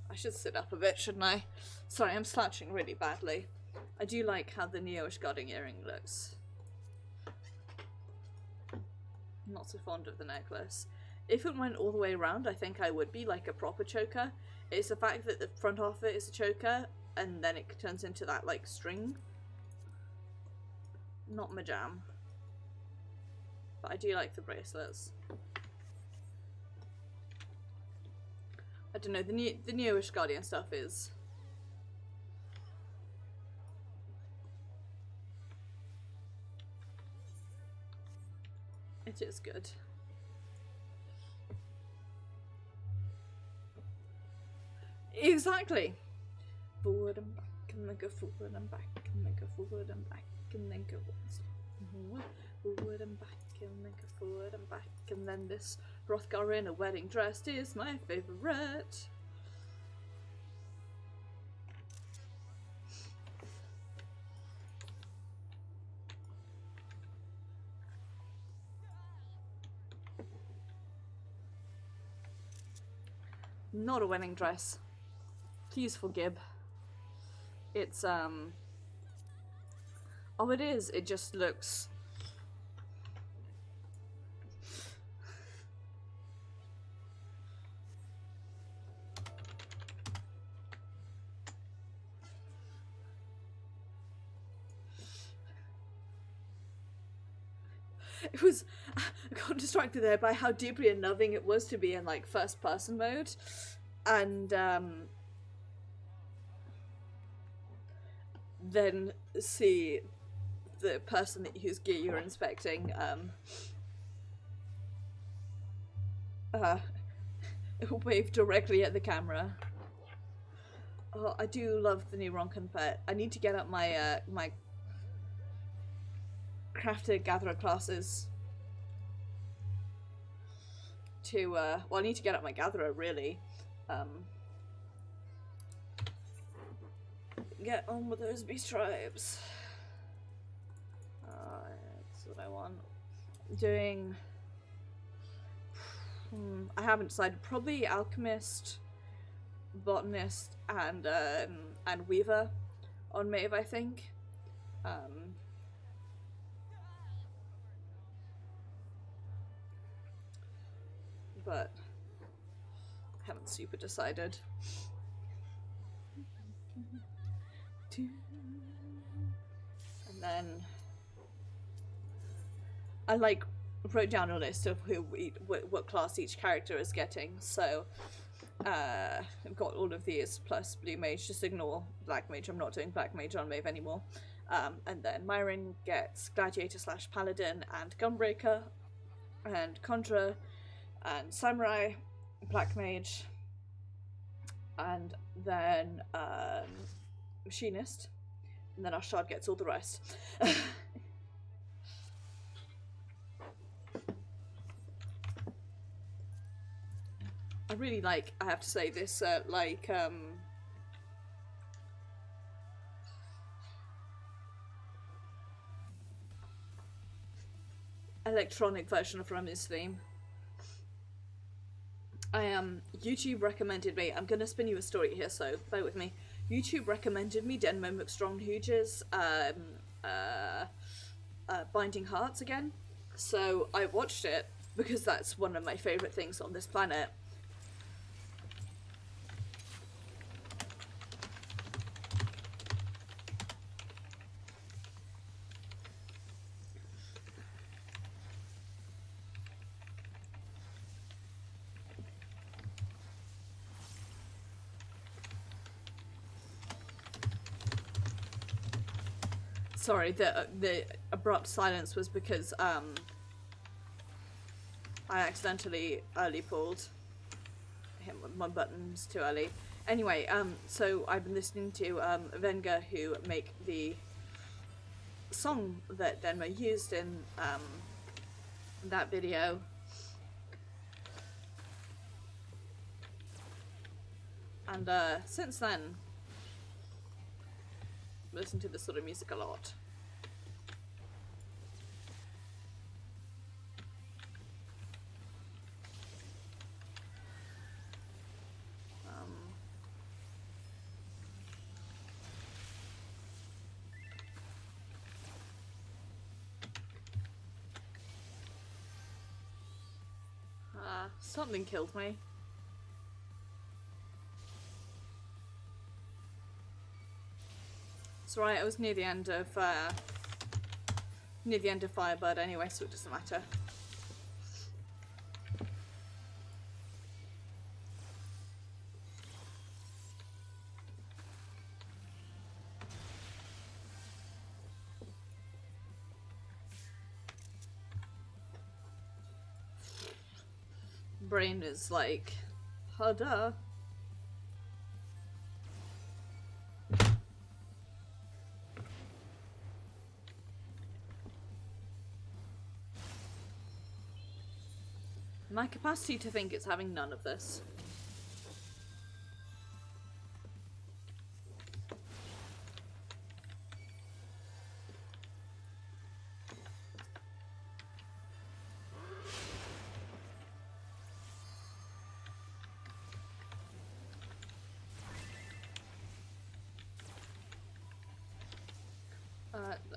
I should sit up a bit, shouldn't I? Sorry, I'm slouching really badly. I do like how the Neo-ish Guardian earring looks. I'm not so fond of the necklace. If it went all the way around, I think I would be like a proper choker. It's the fact that the front half of it is a choker, and then it turns into that, like, string. Not my jam. But I do like the bracelets. I don't know, the newish Guardian stuff is... It is good. Exactly! Forward and back, and then go forward and back, and then go forward and back, and then go forward and back, and then go forward and back, and then this Hrothgar in a wedding dress is my favourite. Not a wedding dress. Please forgive. It's oh, it is. It just looks... It was... I got distracted there by how deeply unnerving it was to be in, like, first person mode. And, then see the person whose gear you're inspecting, wave directly at the camera. Oh, I do love the new Ronkan pet. I need to get up my, my crafter gatherer classes to, well, I need to get up my gatherer, really. Get on with those beast tribes. That's what I want. Doing... I haven't decided. Probably alchemist, botanist, and weaver on Maeve, I think. But I haven't super decided. And then I wrote down a list of what class each character is getting. So I've got all of these plus blue mage. Just ignore black mage. I'm not doing black mage on Maeve anymore. And then Myron gets gladiator / paladin and gunbreaker, and conjurer and samurai, black mage, and then machinist, and then our shard gets all the rest. I really like, I have to say, this electronic version of Remy's theme. YouTube recommended me, I'm gonna spin you a story here, so bear with me. YouTube recommended me Denmo McStronghuge's Binding Hearts again. So I watched it because that's one of my favourite things on this planet. Sorry, the abrupt silence was because I accidentally early pulled him with my buttons too early. Anyway, so I've been listening to Venga, who make the song that Denma used in that video. And since then, I've listened to this sort of music a lot. Something killed me. It's alright, I was near the end of Firebird anyway, so it doesn't matter. Brain is like, duh. My capacity to think it's having none of this.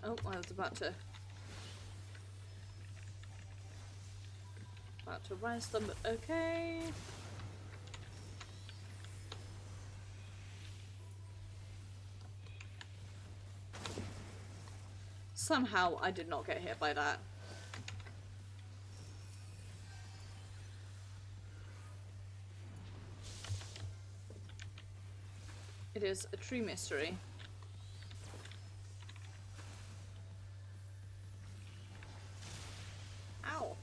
Oh, I was about to rise them, but okay. Somehow I did not get hit by that. It is a true mystery. Ow.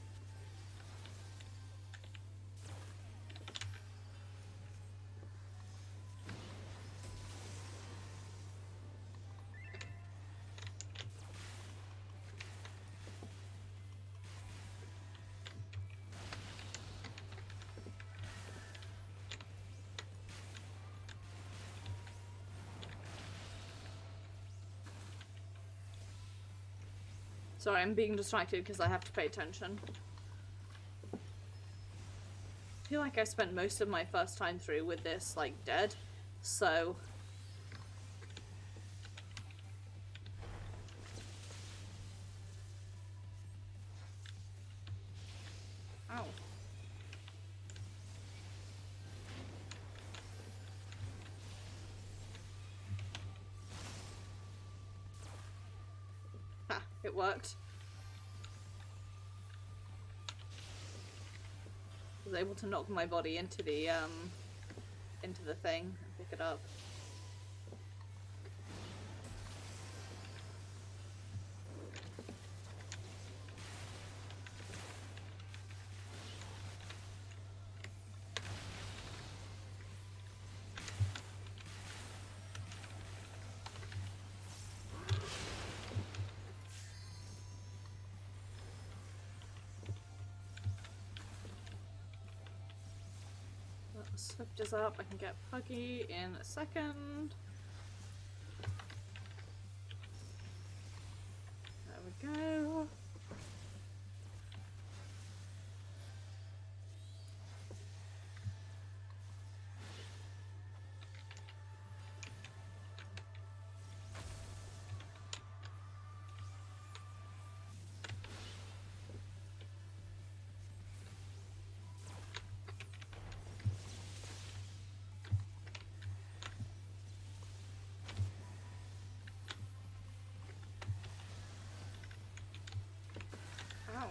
Sorry, I'm being distracted because I have to pay attention. I feel like I spent most of my first time through with this, like, dead, so... Ow. Ha, it worked. I was able to knock my body into the thing and pick it up. Switch this up, I can get Puggy in a second. There we go. Ow.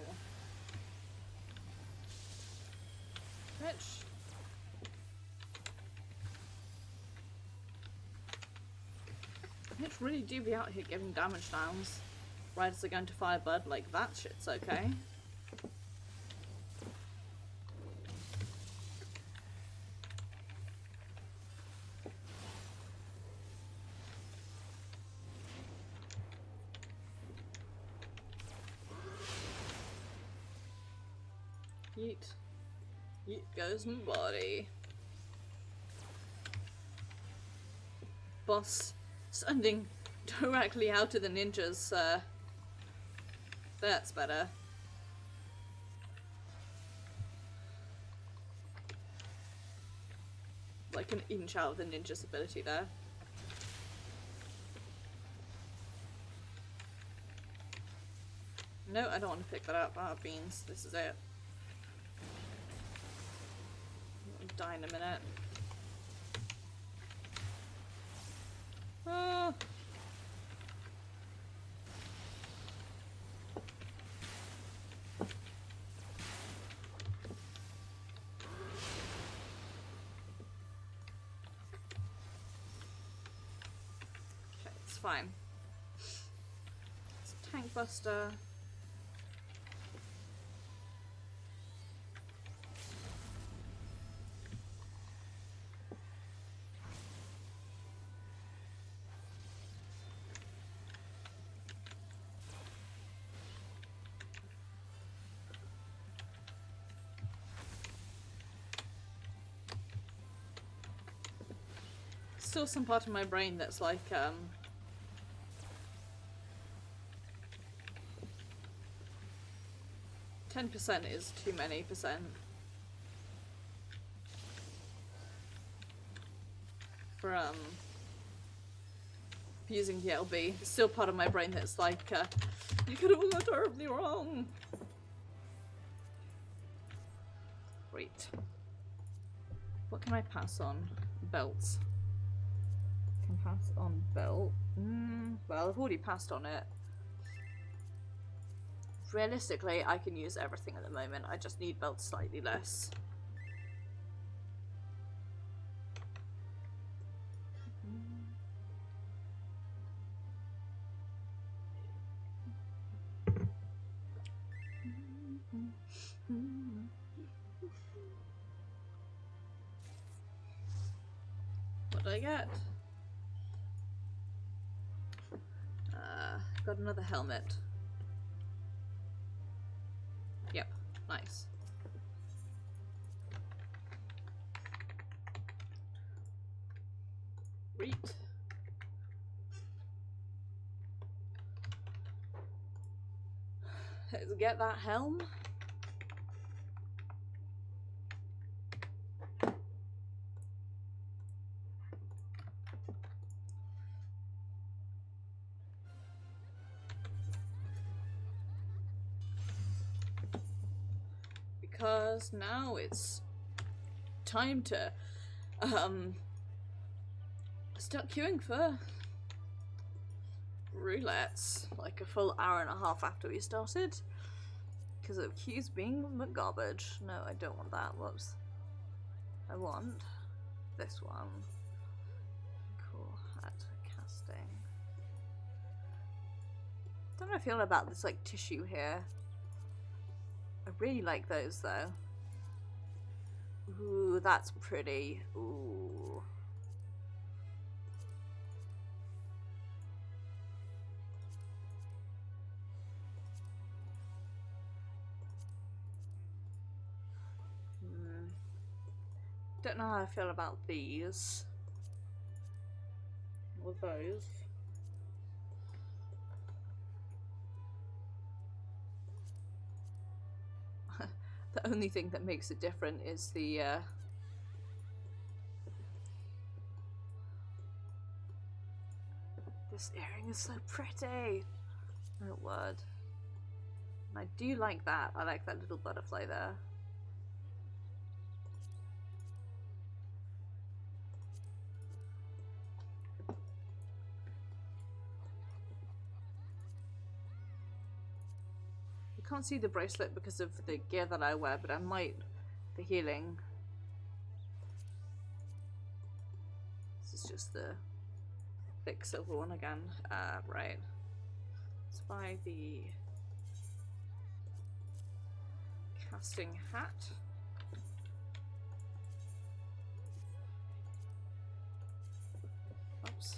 Bitch. Bitch really do be out here giving damage downs. Right as they're going to Firebird, like that shit's okay. Yeet. Yeet goes my body. Boss standing directly out of the ninjas. That's better. Like an inch out of the ninja's ability there. No, I don't want to pick that up. Ah, beans. This is it. I'll die in a minute. Ah. Okay, it's fine. It's a tank buster. Still some part of my brain that's like, 10% is too many percent. For, using the LB. It's still part of my brain that's like, you could have gone terribly wrong. Great. What can I pass on? Belts. Can pass on belt. Well, I've already passed on it. Realistically, I can use everything at the moment. I just need belts slightly less. What did I get? Got another helmet. Yep, nice. Reet. Let's get that helm. Because now it's time to start queuing for roulettes, like a full hour and a half after we started, because of queues being garbage. No, I don't want that. Whoops. I want this one. Cool hat casting. Don't know how I feel about this like tissue here. I really like those though. Ooh, that's pretty. Ooh. Don't know how I feel about these. Or those. The only thing that makes it different is the this earring is so pretty. Oh word. And I do like that. I like that little butterfly there. I can't see the bracelet because of the gear that I wear, but I might for healing. This is just the thick silver one again. Right. Let's buy the casting hat. Oops.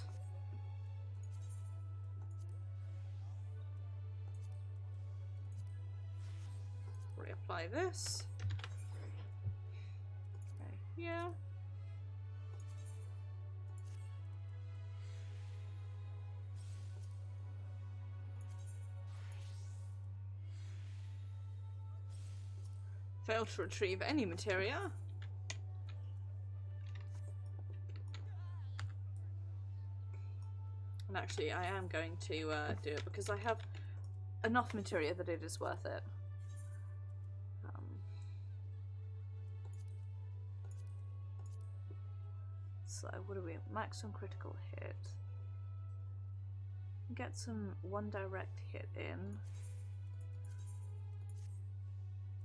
Reapply this. Yeah. Failed to retrieve any materia. And actually, I am going to do it because I have enough materia that it is worth it. So, what do we have? Max on critical hit. Get some one direct hit in.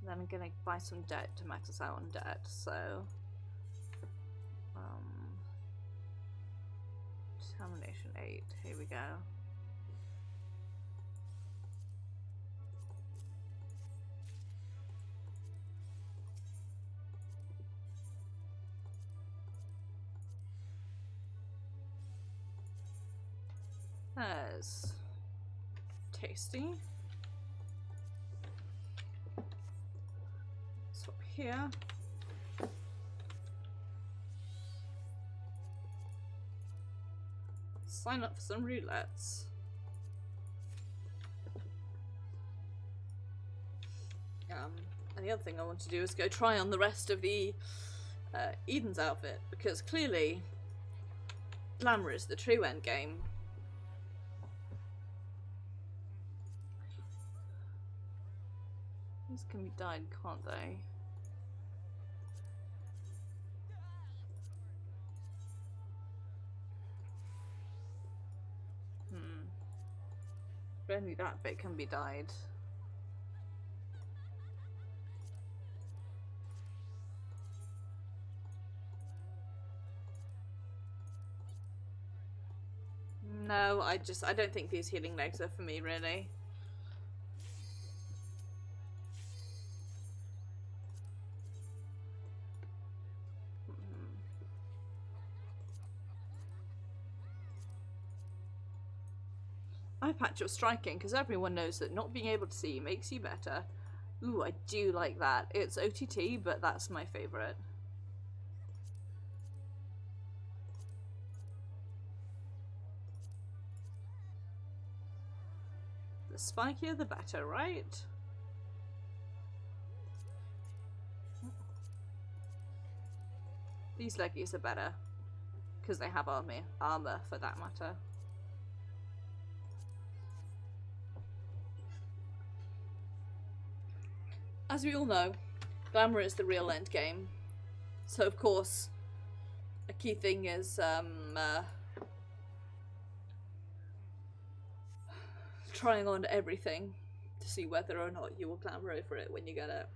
Then I'm gonna buy some debt to max us out on debt, so determination 8, here we go. That's tasty. Swap here. Sign up for some roulettes. And the other thing I want to do is go try on the rest of the Eden's outfit, because clearly glamour is the true end game. These can be dyed, can't they? But only that bit can be dyed. No, I don't think these healing legs are for me, really. Eye patch of striking, because everyone knows that not being able to see makes you better. Ooh, I do like that. It's OTT, but that's my favourite. The spikier the better, right? These leggies are better, because they have armour for that matter. As we all know, glamour is the real end game. So of course, a key thing is trying on everything to see whether or not you will glamour over it when you get it.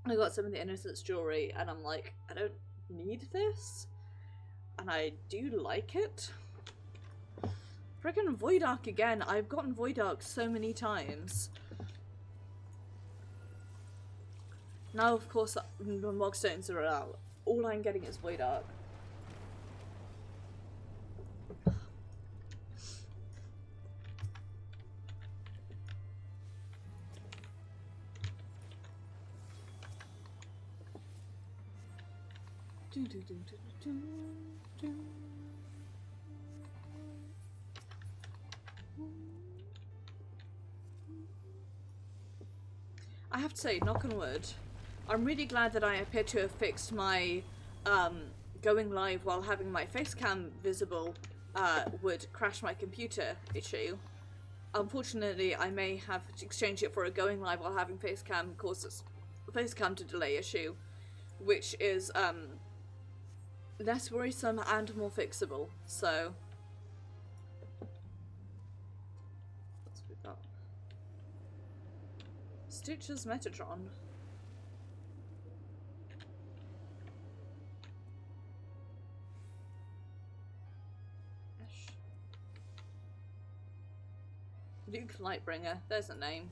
I got some of the Innocence jewellery and I'm like, I don't need this. And I do like it. Frickin' Void Arc again. I've gotten Void Arc so many times. Now, of course, when Mogstones are out, all I'm getting is Void Arc. I have to say, knock on wood, I'm really glad that I appear to have fixed my going live while having my face cam visible would crash my computer issue. Unfortunately, I may have exchanged it for a going live while having face cam causes face cam to delay issue, which is less worrisome and more fixable. So what's we got? Stitcher's Metatron. Luke Lightbringer, there's a name.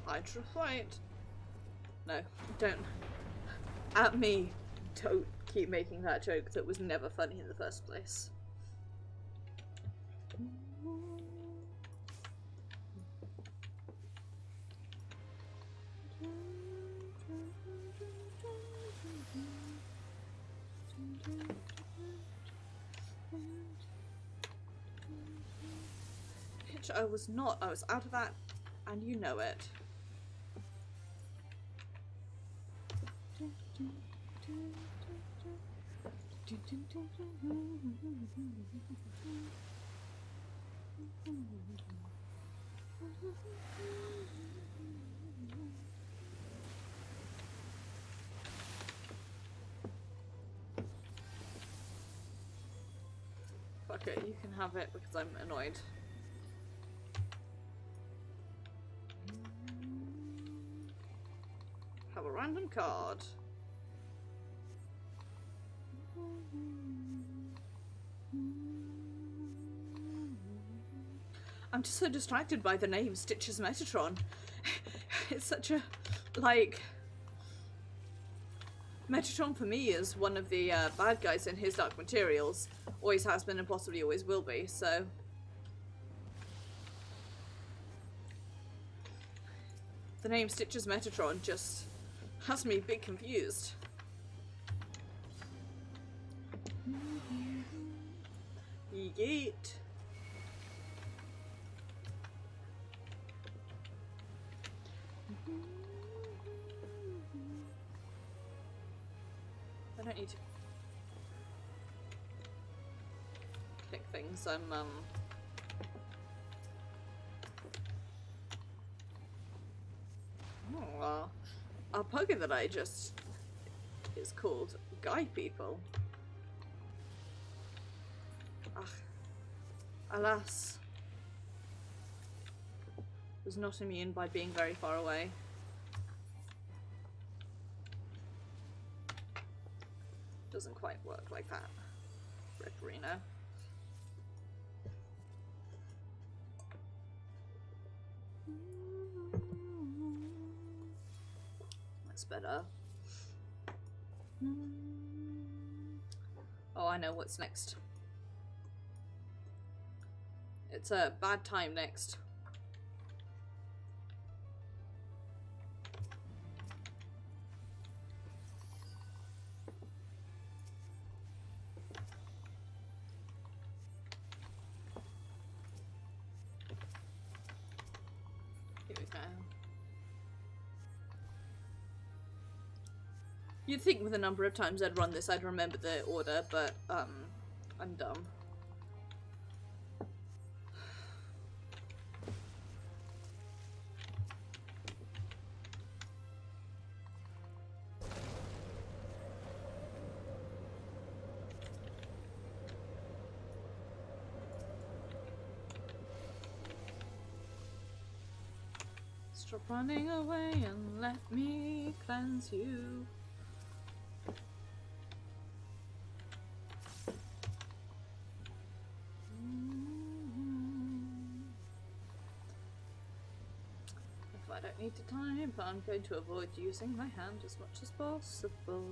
Hydra Flight. No, don't. At me. Don't keep making that joke that was never funny in the first place. Which I was not. I was out of that, and you know it. Fuck it, you can have it because I'm annoyed. Have a random card. I'm just so distracted by the name Stitch's Metatron. It's such a, like... Metatron for me is one of the bad guys in his Dark Materials. Always has been and possibly always will be, so... The name Stitch's Metatron just has me a bit confused. Yeet. I don't need to pick things. I'm a poker that I just is called Guy People. Ah, alas, was not immune by being very far away. Doesn't quite work like that, Ripperino. That's better. Oh, I know what's next. It's a bad time next. Here we go. You'd think with the number of times I'd run this I'd remember the order, but I'm dumb. Stop running away and let me cleanse you. If I don't need to type, I'm going to avoid using my hand as much as possible.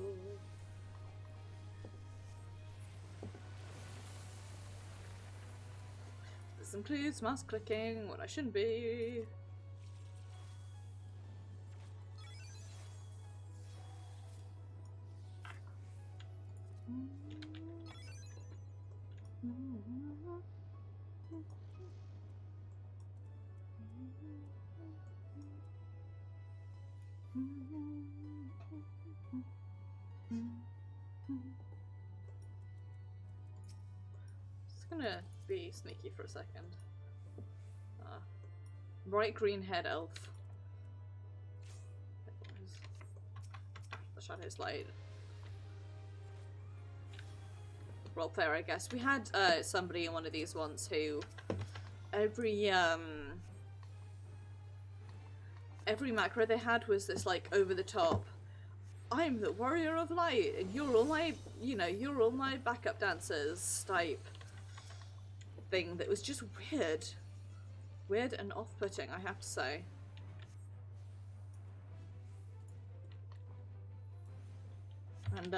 This includes mouse clicking when I shouldn't be. Just gonna be sneaky for a second. Bright green head elf. The Shadow's Light. Roleplayer, I guess. We had somebody in one of these once who every macro they had was this like over the top, I'm the warrior of light and you're all my, you know, you're all my backup dancers type thing that was just weird. Weird and off-putting, I have to say. And,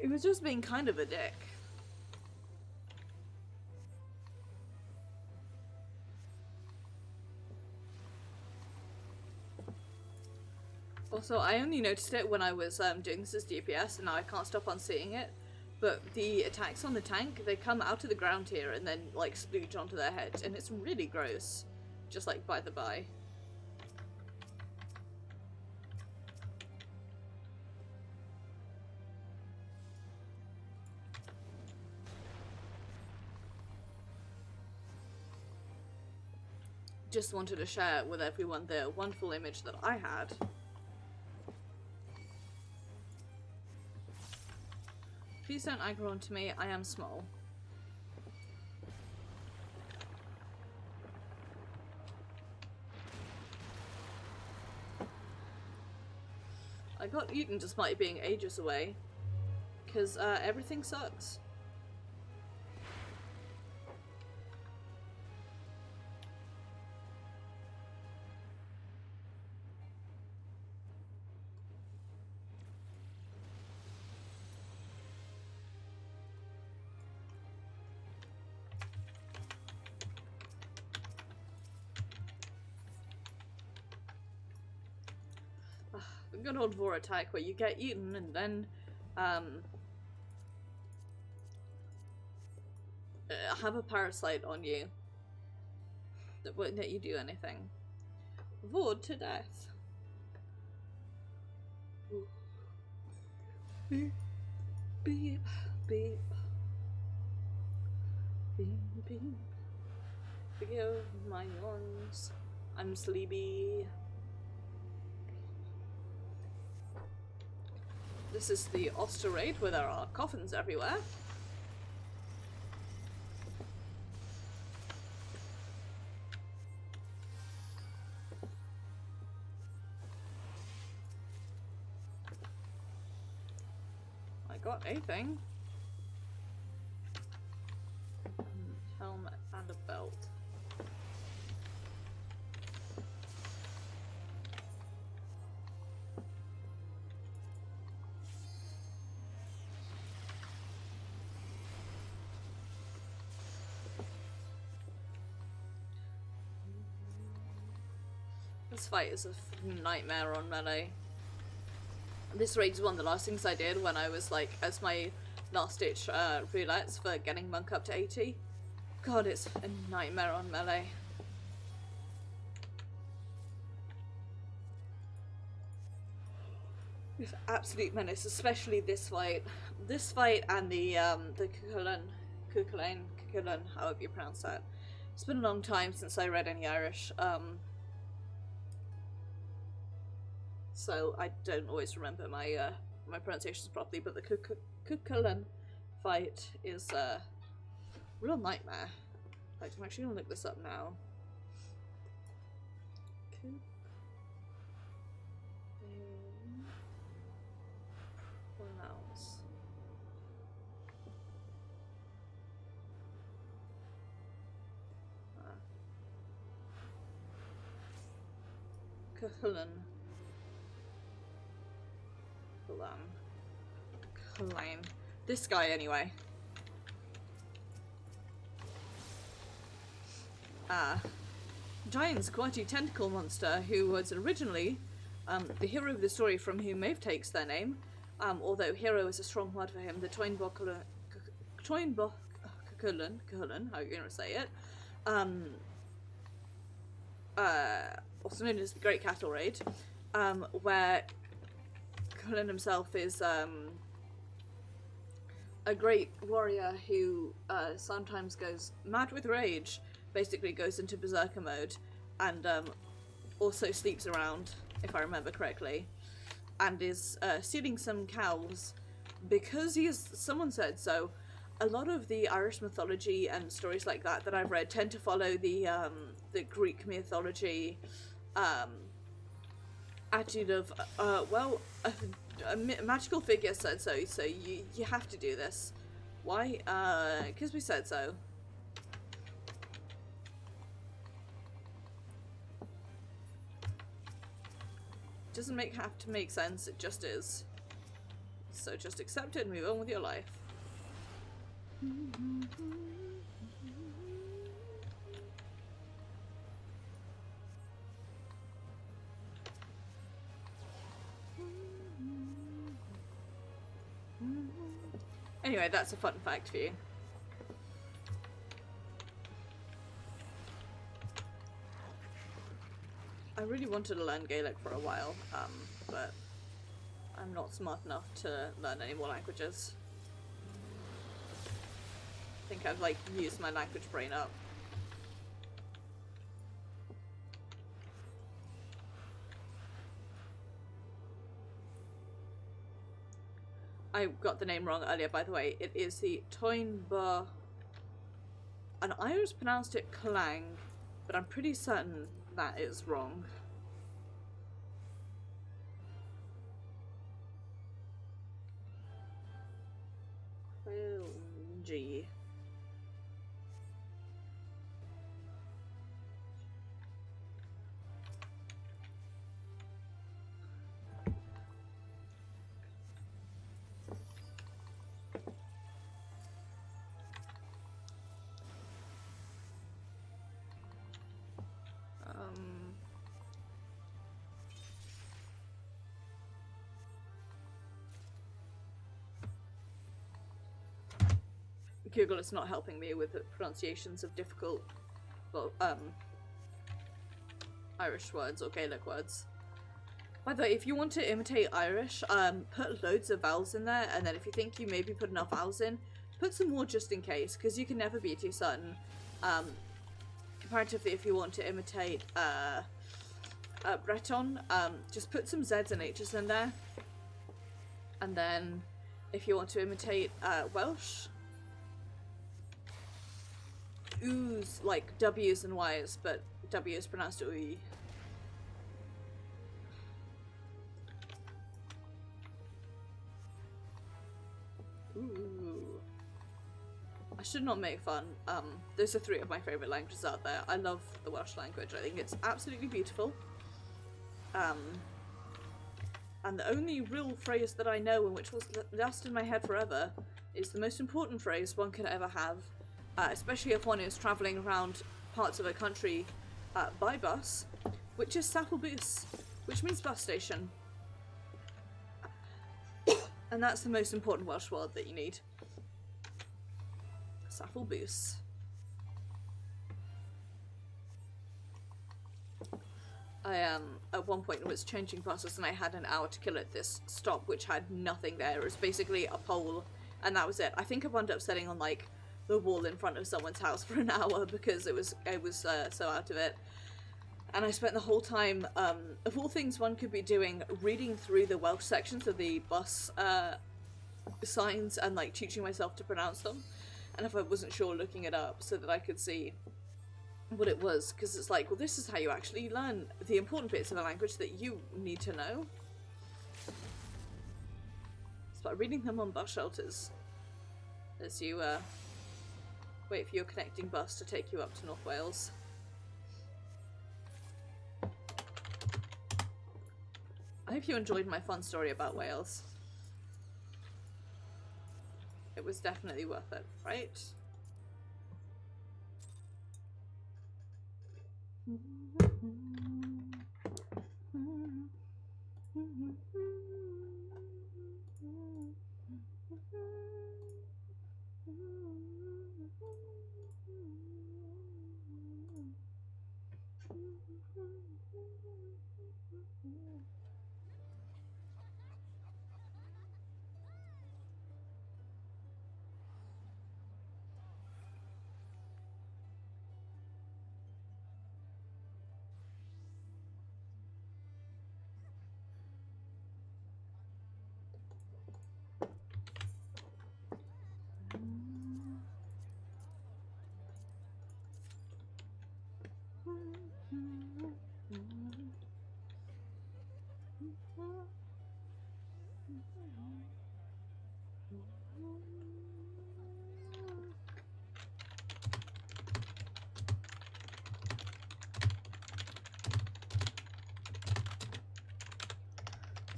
he was just being kind of a dick. Also, I only noticed it when I was doing this as DPS, and now I can't stop on seeing it. But the attacks on the tank, they come out of the ground here and then, like, splooge onto their head, and it's really gross. Just, like, by the by. Just wanted to share with everyone the wonderful image that I had. Please don't aggro onto me, I am small. I got eaten despite being ages away, because everything sucks. A good old vor attack where you get eaten and then have a parasite on you that won't let you do anything. Vored to death. Beep, beep, beep. Beep, beep. Forgive my yawns. I'm sleepy. This is the Osterate where there are coffins everywhere. I got a thing. Helmet and a belt. This fight is a fucking nightmare on melee. This raid is one of the last things I did when I was like, as my last ditch roulettes for getting monk up to 80. God, it's a nightmare on melee. It's absolute menace, especially this fight. This fight and the Cuchulainn, however you pronounce that. It's been a long time since I read any Irish. So I don't always remember my my pronunciations properly, but the Cuchulainn fight is a real nightmare. In fact, I'm actually gonna look this up now. Pronounce. Cuchulainn. This guy, anyway. Giant's quite a tentacle monster who was originally the hero of the story from whom Maeve takes their name, although hero is a strong word for him. The Cuchulainn, how are you going to say it? Also known as the Great Cattle Raid, where Cuchulainn himself is a great warrior who sometimes goes mad with rage, basically goes into berserker mode, and also sleeps around, if I remember correctly, and is stealing some cows because he is, someone said so. A lot of the Irish mythology and stories like that that I've read tend to follow the Greek mythology attitude of, well, a magical figure said so, so you have to do this. Why? Because we said so. doesn't have to make sense, it just is. So just accept it and move on with your life. Anyway, that's a fun fact for you. I really wanted to learn Gaelic for a while, but I'm not smart enough to learn any more languages. I think I've like used my language brain up. I got the name wrong earlier, by the way. It is the Toynbee, and I always pronounced it Clang, but I'm pretty certain that is wrong. G. Google is not helping me with the pronunciations of difficult, well, Irish words or Gaelic words. By the way, if you want to imitate Irish, put loads of vowels in there, and then if you think you maybe put enough vowels in, put some more just in case, because you can never be too certain. Comparatively, if you want to imitate Breton, just put some Z's and H's in there. And then, if you want to imitate Welsh, O's like W's and Y's, but W is pronounced ooey. Ooh. I should not make fun. Those are 3 of my favourite languages out there. I love the Welsh language. I think it's absolutely beautiful. And the only real phrase that I know and which will last in my head forever is the most important phrase one could ever have. Especially if one is travelling around parts of a country by bus, which is Safal Bus, which means bus station. And that's the most important Welsh word that you need. Safal Bus. I at one point was changing buses and I had an hour to kill at this stop which had nothing there. It was basically a pole and that was it. I think I wound up sitting on like the wall in front of someone's house for an hour because I was so out of it. And I spent the whole time, of all things one could be doing, reading through the Welsh sections of the bus signs and like teaching myself to pronounce them. And if I wasn't sure, looking it up so that I could see what it was. Because it's like, well, this is how you actually learn the important bits of a language that you need to know. It's by reading them on bus shelters as you wait for your connecting bus to take you up to North Wales. I hope you enjoyed my fun story about Wales. It was definitely worth it, right?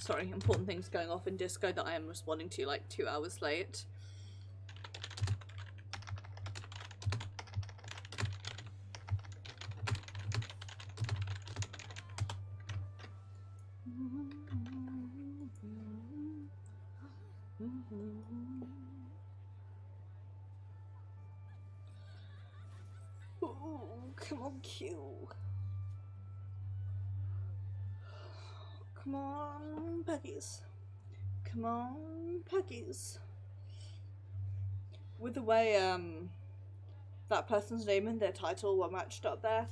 Sorry, important things going off in Disco that I am responding to like 2 hours late. Ooh, come on, Q. Come on, Puggies. Come on, Puggies. With the way that person's name and their title were matched up there,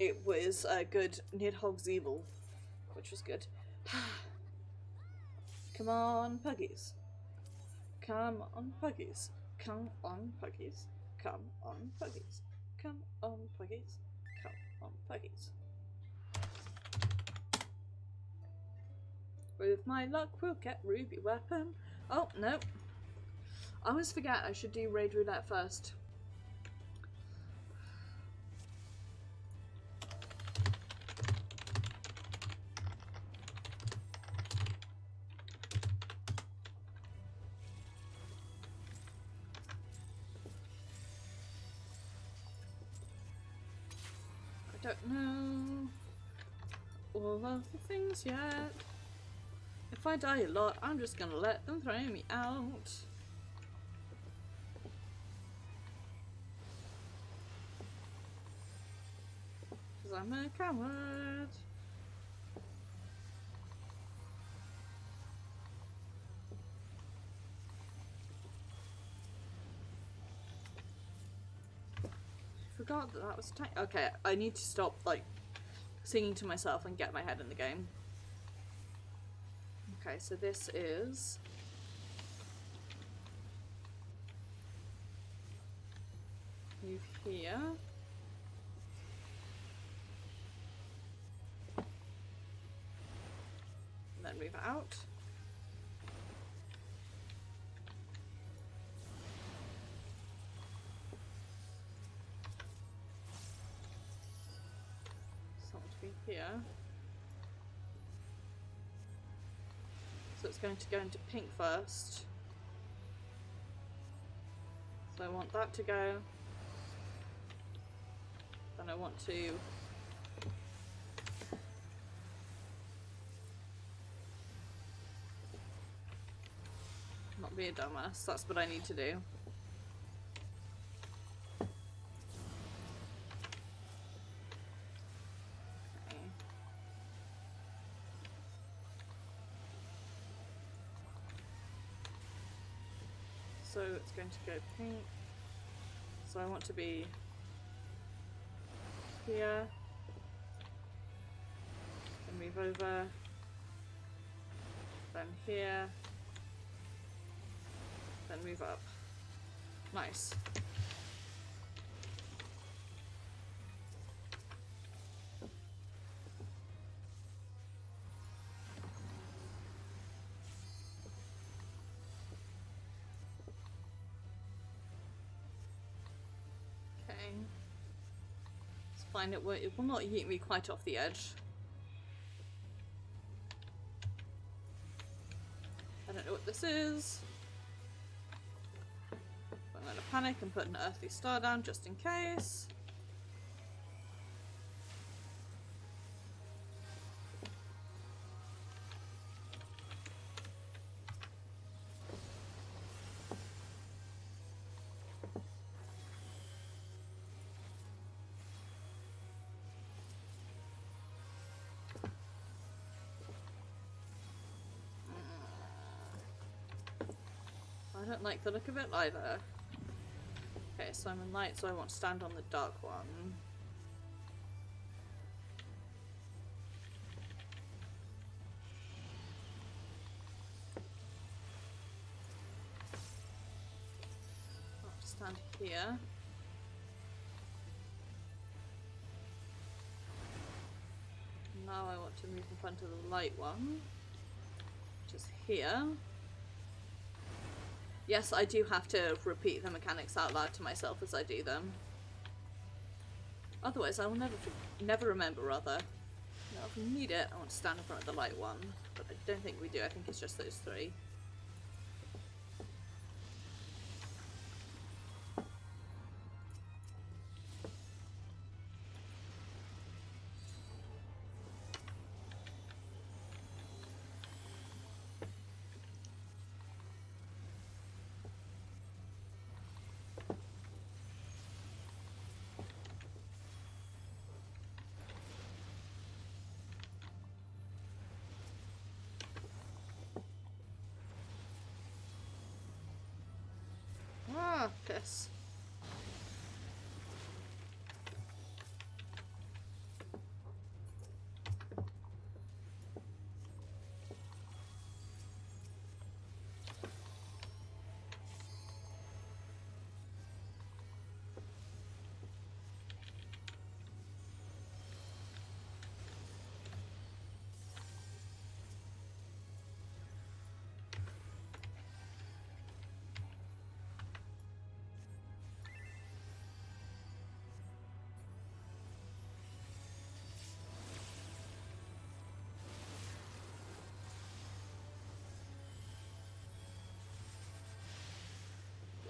it was a good Nidhogg's Evil, which was good. Come on, Puggies. Come on, Puggies. Come on, Puggies. Come on, Puggies. Come on, Puggies. Come on, Puggies. With my luck, we'll get Ruby Weapon. Oh, no. I always forget I should do Raid Roulette first. I don't know all of the things yet. If I die a lot, I'm just gonna let them throw me out. Because I'm a coward. Forgot that that was time. Okay, I need to stop like singing to myself and get my head in the game. Okay, so this is move here. And then move out. Someone to be here. So it's going to go into pink first. So I want that to go. Then I want to not be a dumbass. That's what I need to do. So it's going to go pink. So I want to be here. Then move over. Then here. Then move up. Nice. It's fine, it will not yeet me quite off the edge. I don't know what this is. But I'm gonna panic and put an earthly star down just in case. I don't like the look of it either. Okay, so I'm in light, so I want to stand on the dark one. I want to stand here. Now I want to move in front of the light one, which is here. Yes, I do have to repeat the mechanics out loud to myself as I do them. Otherwise, I will never remember, rather. No, if we need it, I want to stand in front of the light one, but I don't think we do. I think it's just those three. Ah, piss.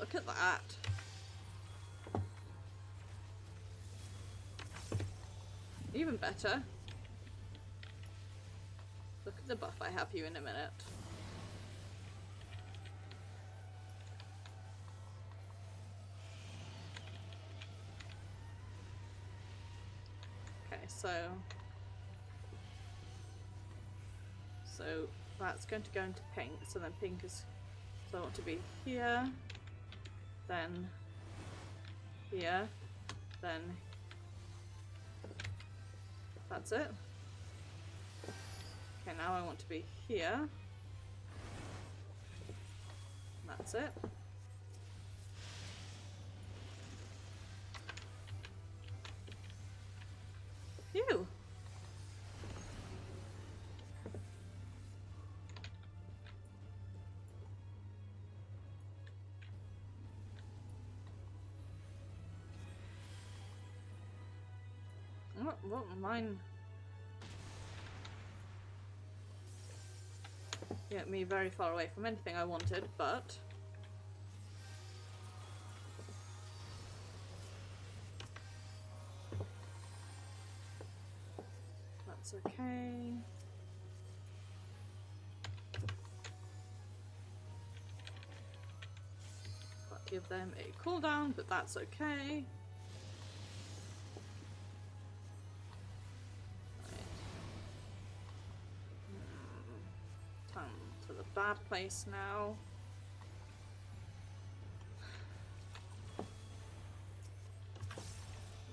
Look at that. Even better. Look at the buff I have you in a minute. Okay, so that's going to go into pink, so then pink is, so I want to be here, then here, then that's it. Okay, now I want to be here. That's it. Phew. What mine? Get me very far away from anything I wanted, but that's okay. I'll give them a cooldown, but that's okay. Time to the bad place now.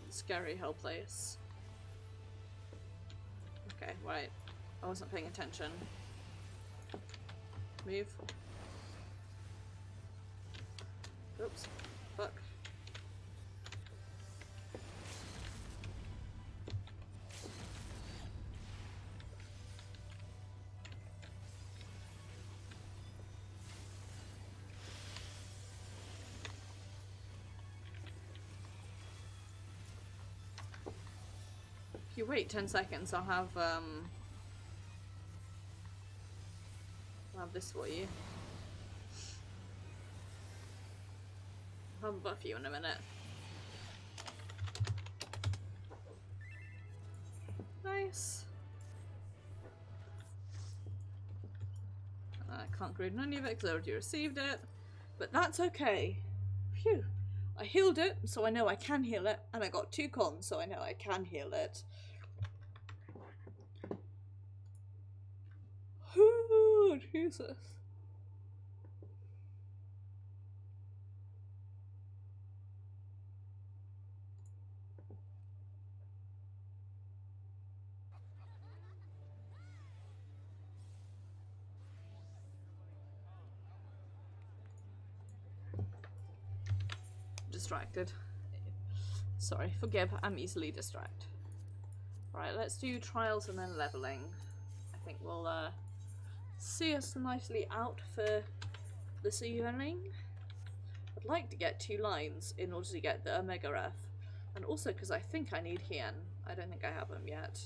Scary hell place. Okay, right. I wasn't paying attention. Move. Oops. Fuck. If you wait 10 seconds, I'll have this for you. I'll buff you in a minute. Nice. I can't create any of it because I already received it, but that's okay. Phew. I healed it, so I know I can heal it, and I got 2 cons, so I know I can heal it. Ooh, Jesus. Distracted. Sorry, forgive, I'm easily distracted. Right, let's do trials and then leveling. I think we'll see us nicely out for this evening. I'd like to get 2 lines in order to get the Omega F, and also because I think I need Hien. I don't think I have them yet.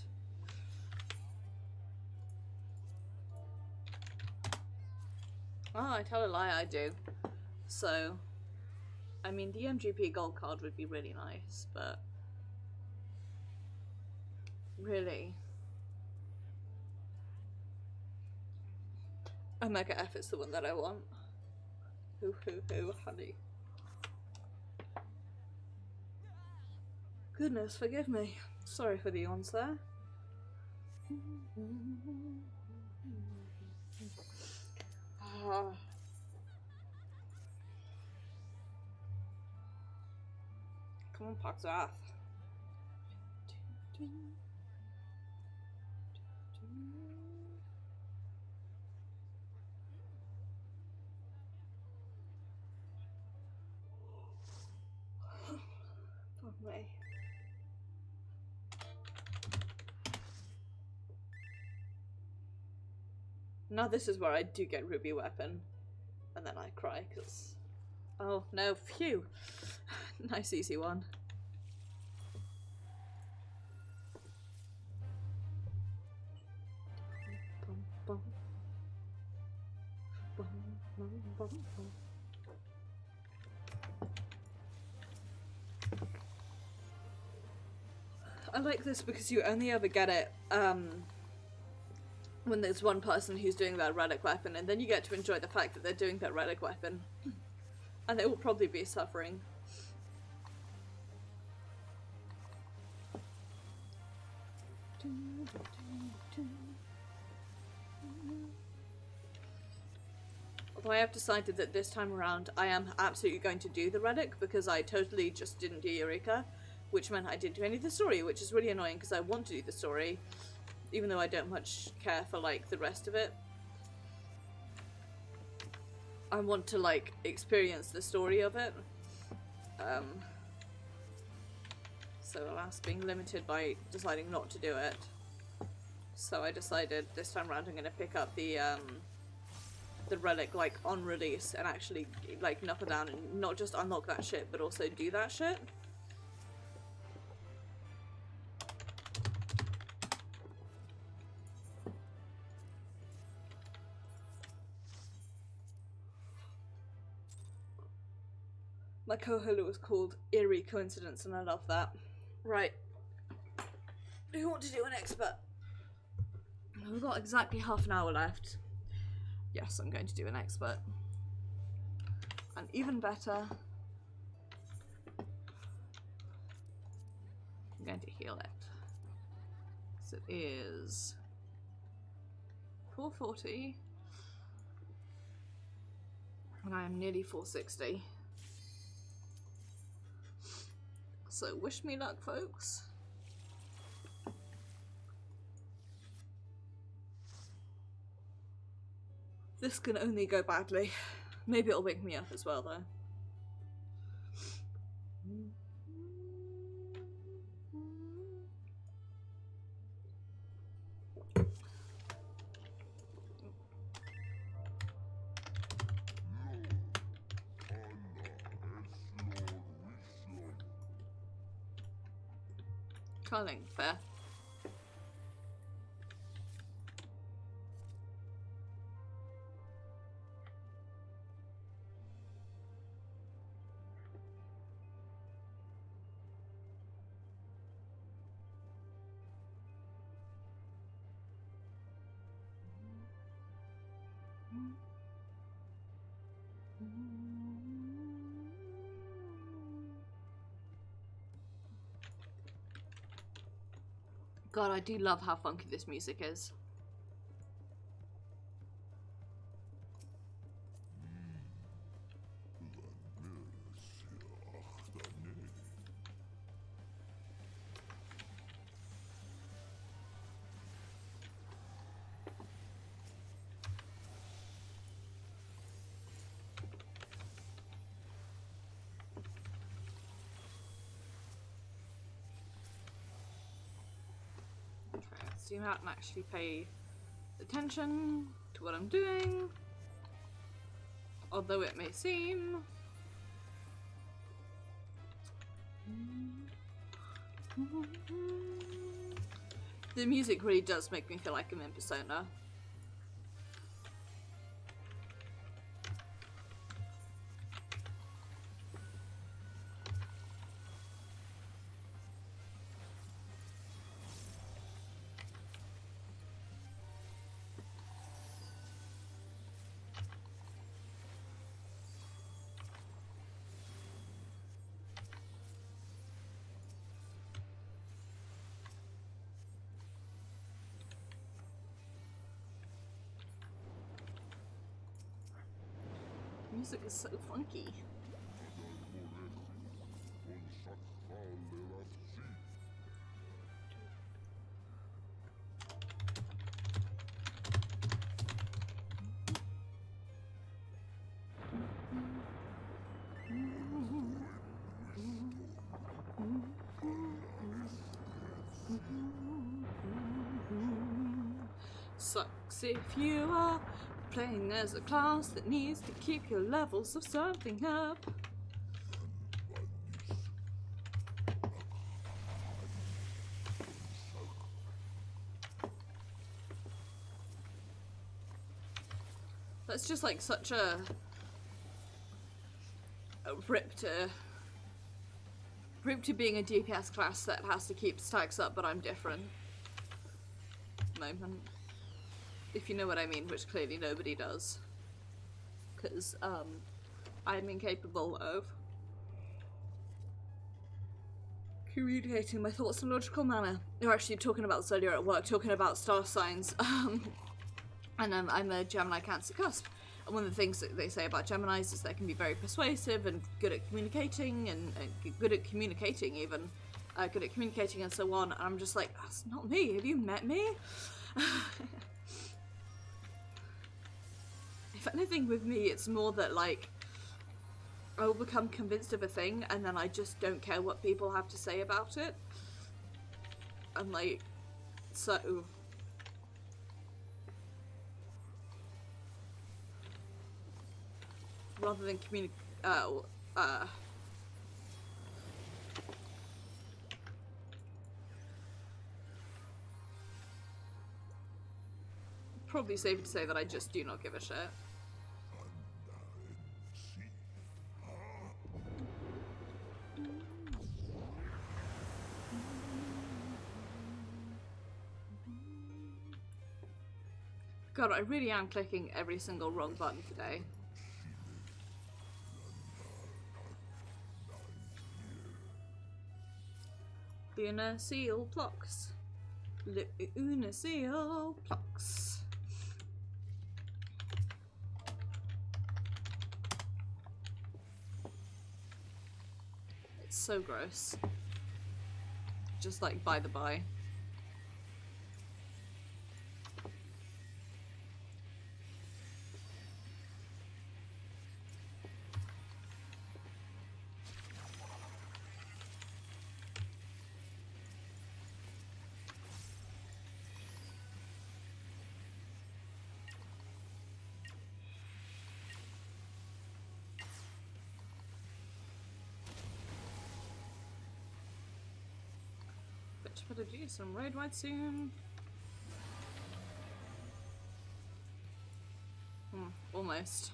Oh, I tell a lie, I do. So, I mean, the MGP gold card would be really nice, but really, Omega F is the one that I want. Hoo, honey. Goodness, forgive me. Sorry for the yawns there. Come on, Paxath. Fuck me. Now this is where I do get Ruby Weapon. And then I cry because... Oh, no, phew. Nice easy one. I like this because you only ever get it, when there's one person who's doing that relic weapon, and then you get to enjoy the fact that they're doing that relic weapon. And they will probably be suffering. Although I have decided that this time around I am absolutely going to do the relic, because I totally just didn't do Eureka, which meant I didn't do any of the story, which is really annoying because I want to do the story, even though I don't much care for like the rest of it. I want to like experience the story of it. So alas, being limited by deciding not to do it. So I decided this time around I'm going to pick up the relic like on release and actually like knuckle down and not just unlock that shit but also do that shit. My Kohala was called Eerie Coincidence, and I love that. Right. Do you want to do an expert? We've got exactly half an hour left. Yes, I'm going to do an expert. And even better, I'm going to heal it. So it is 440. And I am nearly 460. So wish me luck, folks. This can only go badly. Maybe it'll wake me up as well, though. Culling, fair. God, I do love how funky this music is. Zoom out and actually pay attention to what I'm doing, although it may seem. The music really does make me feel like I'm in Persona. music is so funky. Sucks if you are playing as a class that needs to keep your levels of something up. That's just like such a rip to being a DPS class that has to keep stacks up, but I'm different. Moment. If you know what I mean, which clearly nobody does. Because, I'm incapable of communicating my thoughts in a logical manner. We were actually talking about this earlier at work, talking about star signs. And I'm a Gemini Cancer cusp. And one of the things that they say about Geminis is they can be very persuasive and good at communicating, and good at communicating even. Good at communicating and so on. And I'm just like, that's not me. Have you met me? If anything with me, it's more that like I will become convinced of a thing and then I just don't care what people have to say about it. And like, so rather than probably safe to say that I just do not give a shit. God, I really am clicking every single wrong button today. Luna seal plucks. Luna seal plucks. It's so gross. Just like by the by. Better do some raid wide soon. Almost.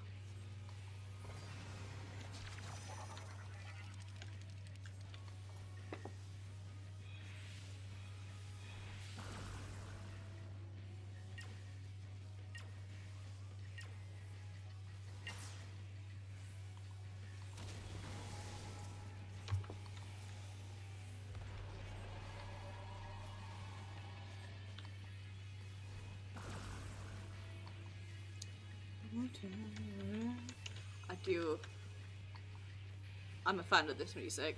I'm a fan of this music.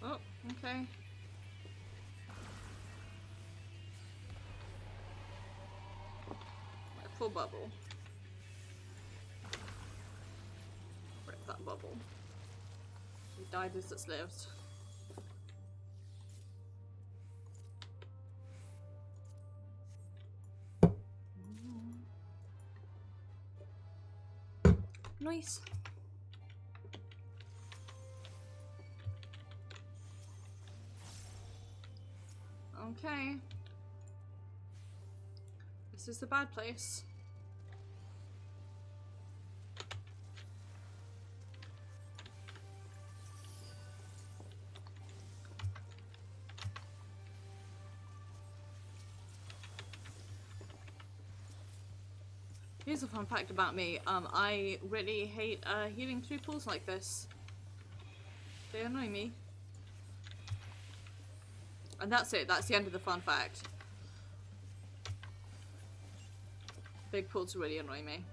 Oh, okay. Full bubble. Rip that bubble. He died as it's lived. Nice. Okay. This is the bad place. Here's a fun fact about me. I really hate healing through pools like this. They annoy me. And that's it. That's the end of the fun fact. Big pools really annoy me.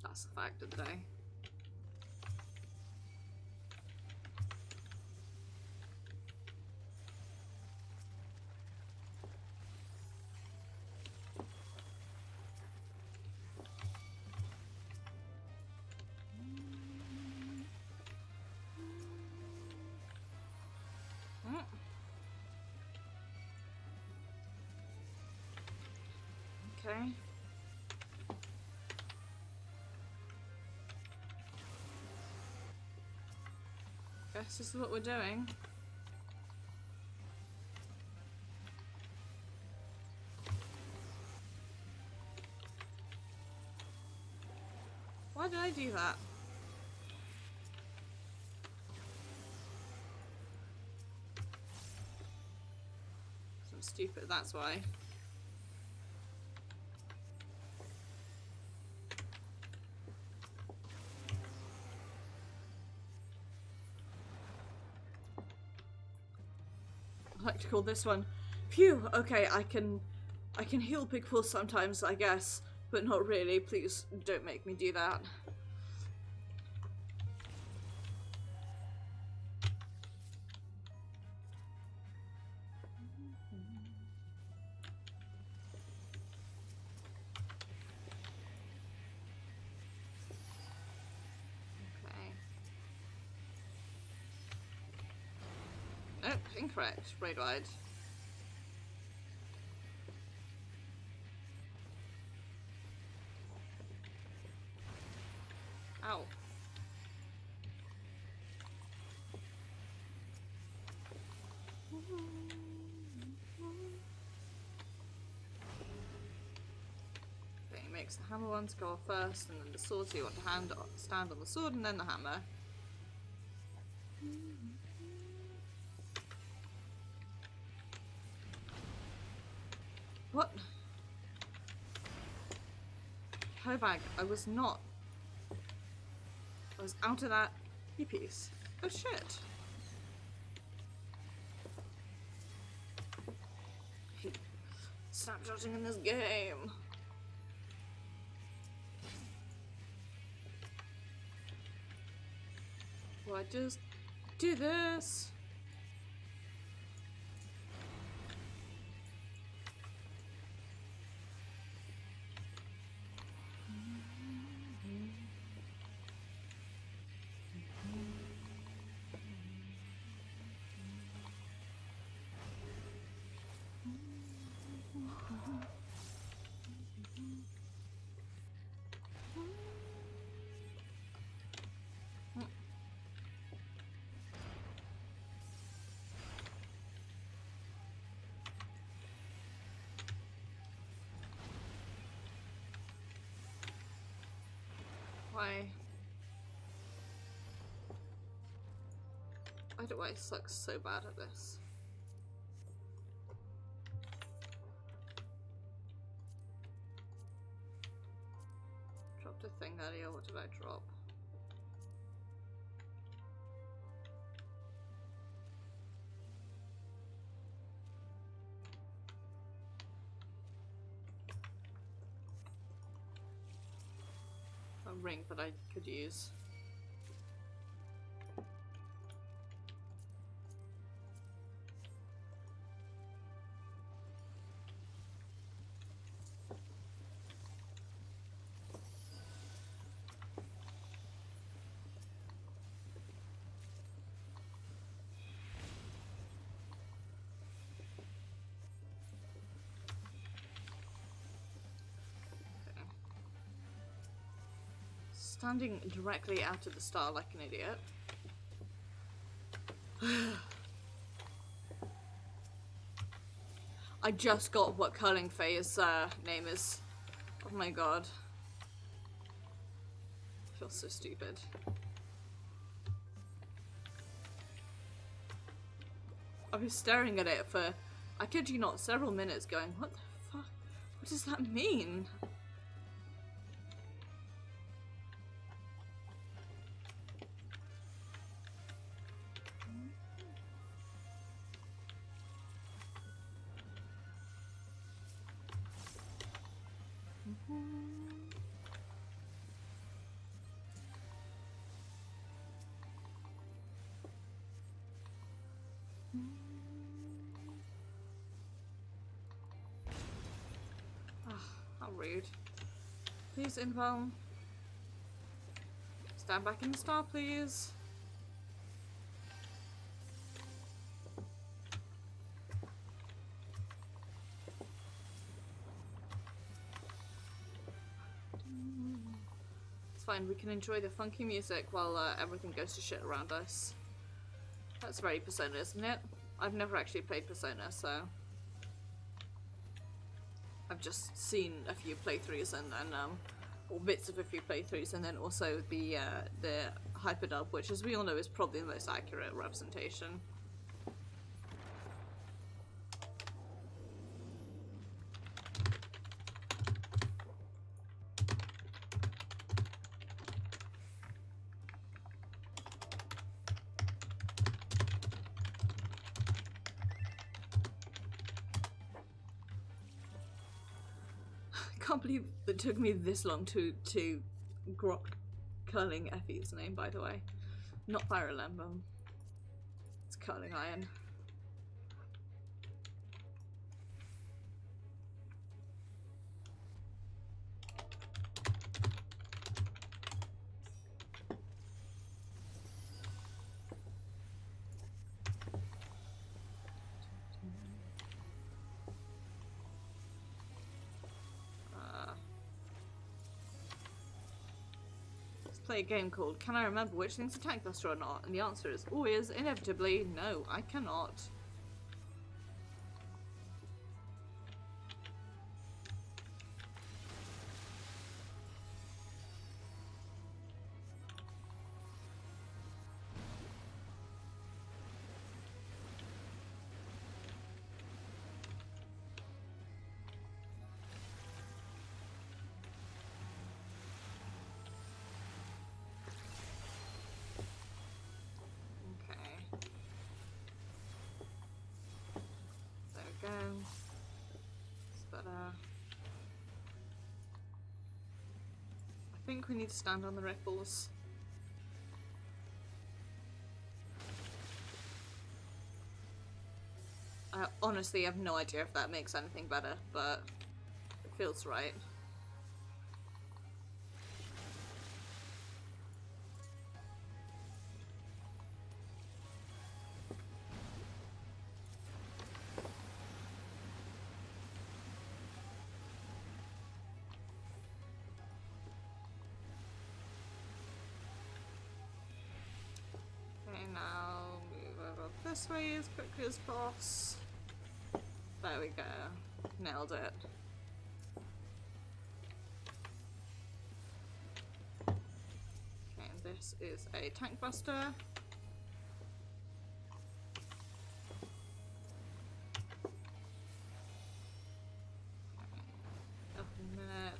That's the fact of the day. Okay. Guess this is what we're doing. Why did I do that? I'm stupid, that's why. I like to call this one. Phew, okay, I can heal big pools sometimes, I guess, but not really. Please don't make me do that. Okay. Oh, incorrect. Raid wide. Ow. Okay, makes the hammer ones go off first, and then the sword, so you want to stand on the sword and then the hammer. What? Hobag, I was not. I was out of that piece. Oh shit. I hate snapshotting in this game. Will I just do this? Why? Why do I suck so bad at this? Dropped a thing earlier, what did I drop? A ring that I could use. Standing directly out of the star like an idiot. I just got what Curling Fae's name is. Oh my god. I feel so stupid. I was staring at it for, I kid you not, several minutes going, what the fuck? What does that mean? How rude. Please, Inval. Stand back in the star, please. It's fine, we can enjoy the funky music while everything goes to shit around us. That's very Persona, isn't it? I've never actually played Persona, so... I've just seen a few playthroughs and or bits of a few playthroughs, and then also the hyperdub, which, as we all know, is probably the most accurate representation. I can't believe it took me this long to grok Curling Effie's name, by the way. Not Fire Emblem. It's Curling Iron. Play a game called Can I Remember Which Thing's a Tank Buster or Not? And the answer is always, inevitably, no, I cannot. But I think we need to stand on the ripples. I honestly have no idea if that makes anything better, but it feels right. Now move over this way as quickly as possible. There we go. Nailed it. Okay, and this is a tank buster. Up a minute.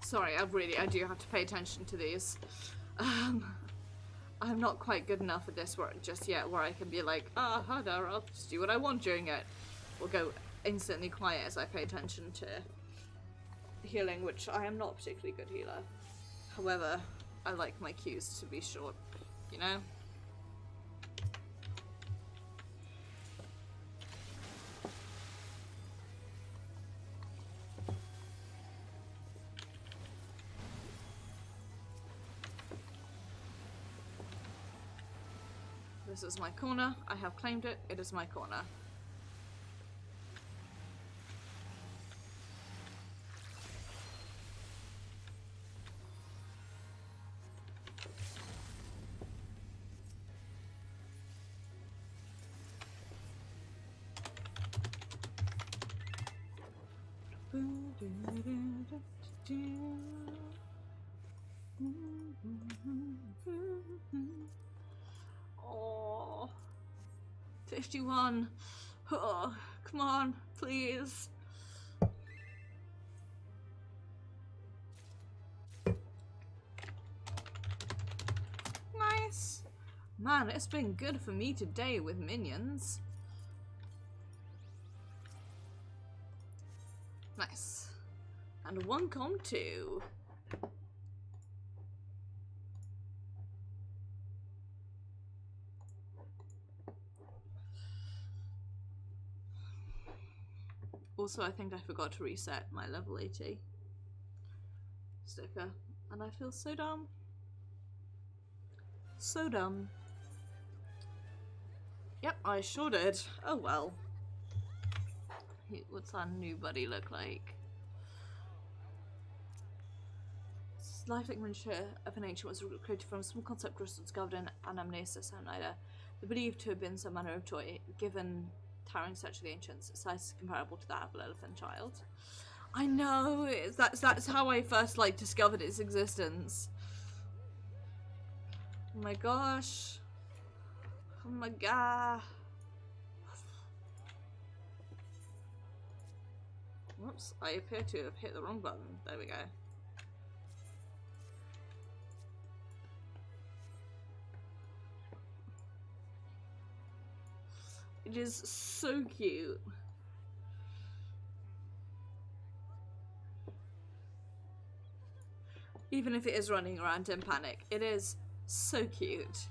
Sorry, I do have to pay attention to these. I'm not quite good enough at this work just yet where I can be like, hi there, I'll just do what I want during it. Or go instantly quiet as I pay attention to healing, which I am not a particularly good healer. However, I like my cues to be short, you know? This is my corner. I have claimed it. It is my corner. Oh, 51. Oh, come on, please. Nice. Man, it's been good for me today with minions. Nice. And 1.2. Also, I think I forgot to reset my level 80 sticker, and I feel so dumb. So dumb. Yep, I sure did. Oh well. What's our new buddy look like? Lifelike miniature of an ancient was created from a small concept crystal discovered in Anamnesis Onida. They're believed to have been some manner of toy, given towering search of the ancients. Size is comparable to that of an elephant child. I know, that's how I first discovered its existence. Oh my gosh. Oh my god. Whoops, I appear to have hit the wrong button. There we go. It is so cute. Even if it is running around in panic, it is so cute.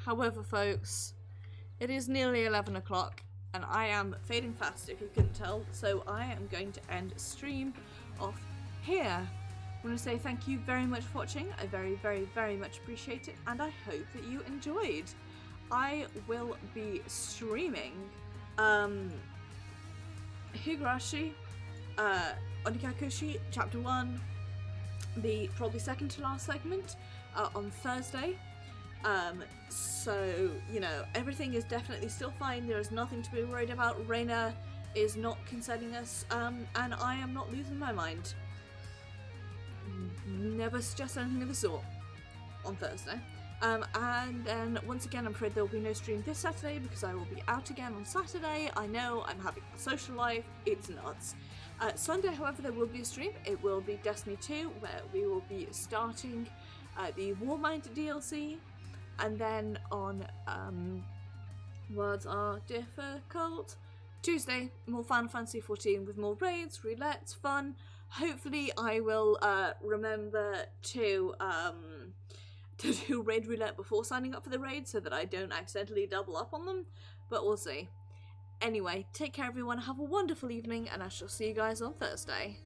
However, folks, it is nearly 11 o'clock and I am fading fast if you couldn't tell, so I am going to end stream off here. I want to say thank you very much for watching. I very, very, very much appreciate it, and I hope that you enjoyed. I will be streaming Higurashi, Onikakushi Chapter 1, the probably second to last segment, on Thursday. So, you know, everything is definitely still fine. There is nothing to be worried about. Reina is not concerning us, and I am not losing my mind. Never suggest anything of the sort on Thursday. And then once again, I'm afraid there will be no stream this Saturday because I will be out again on Saturday. I know, I'm having a social life, it's nuts. Sunday, however, there will be a stream. It will be Destiny 2, where we will be starting the Warmind DLC. And then on Words Are Difficult, Tuesday, more Final Fantasy 14 with more raids, roulettes, fun. Hopefully I will remember to do raid roulette before signing up for the raid so that I don't accidentally double up on them, but we'll see. Anyway, take care everyone, have a wonderful evening, and I shall see you guys on Thursday.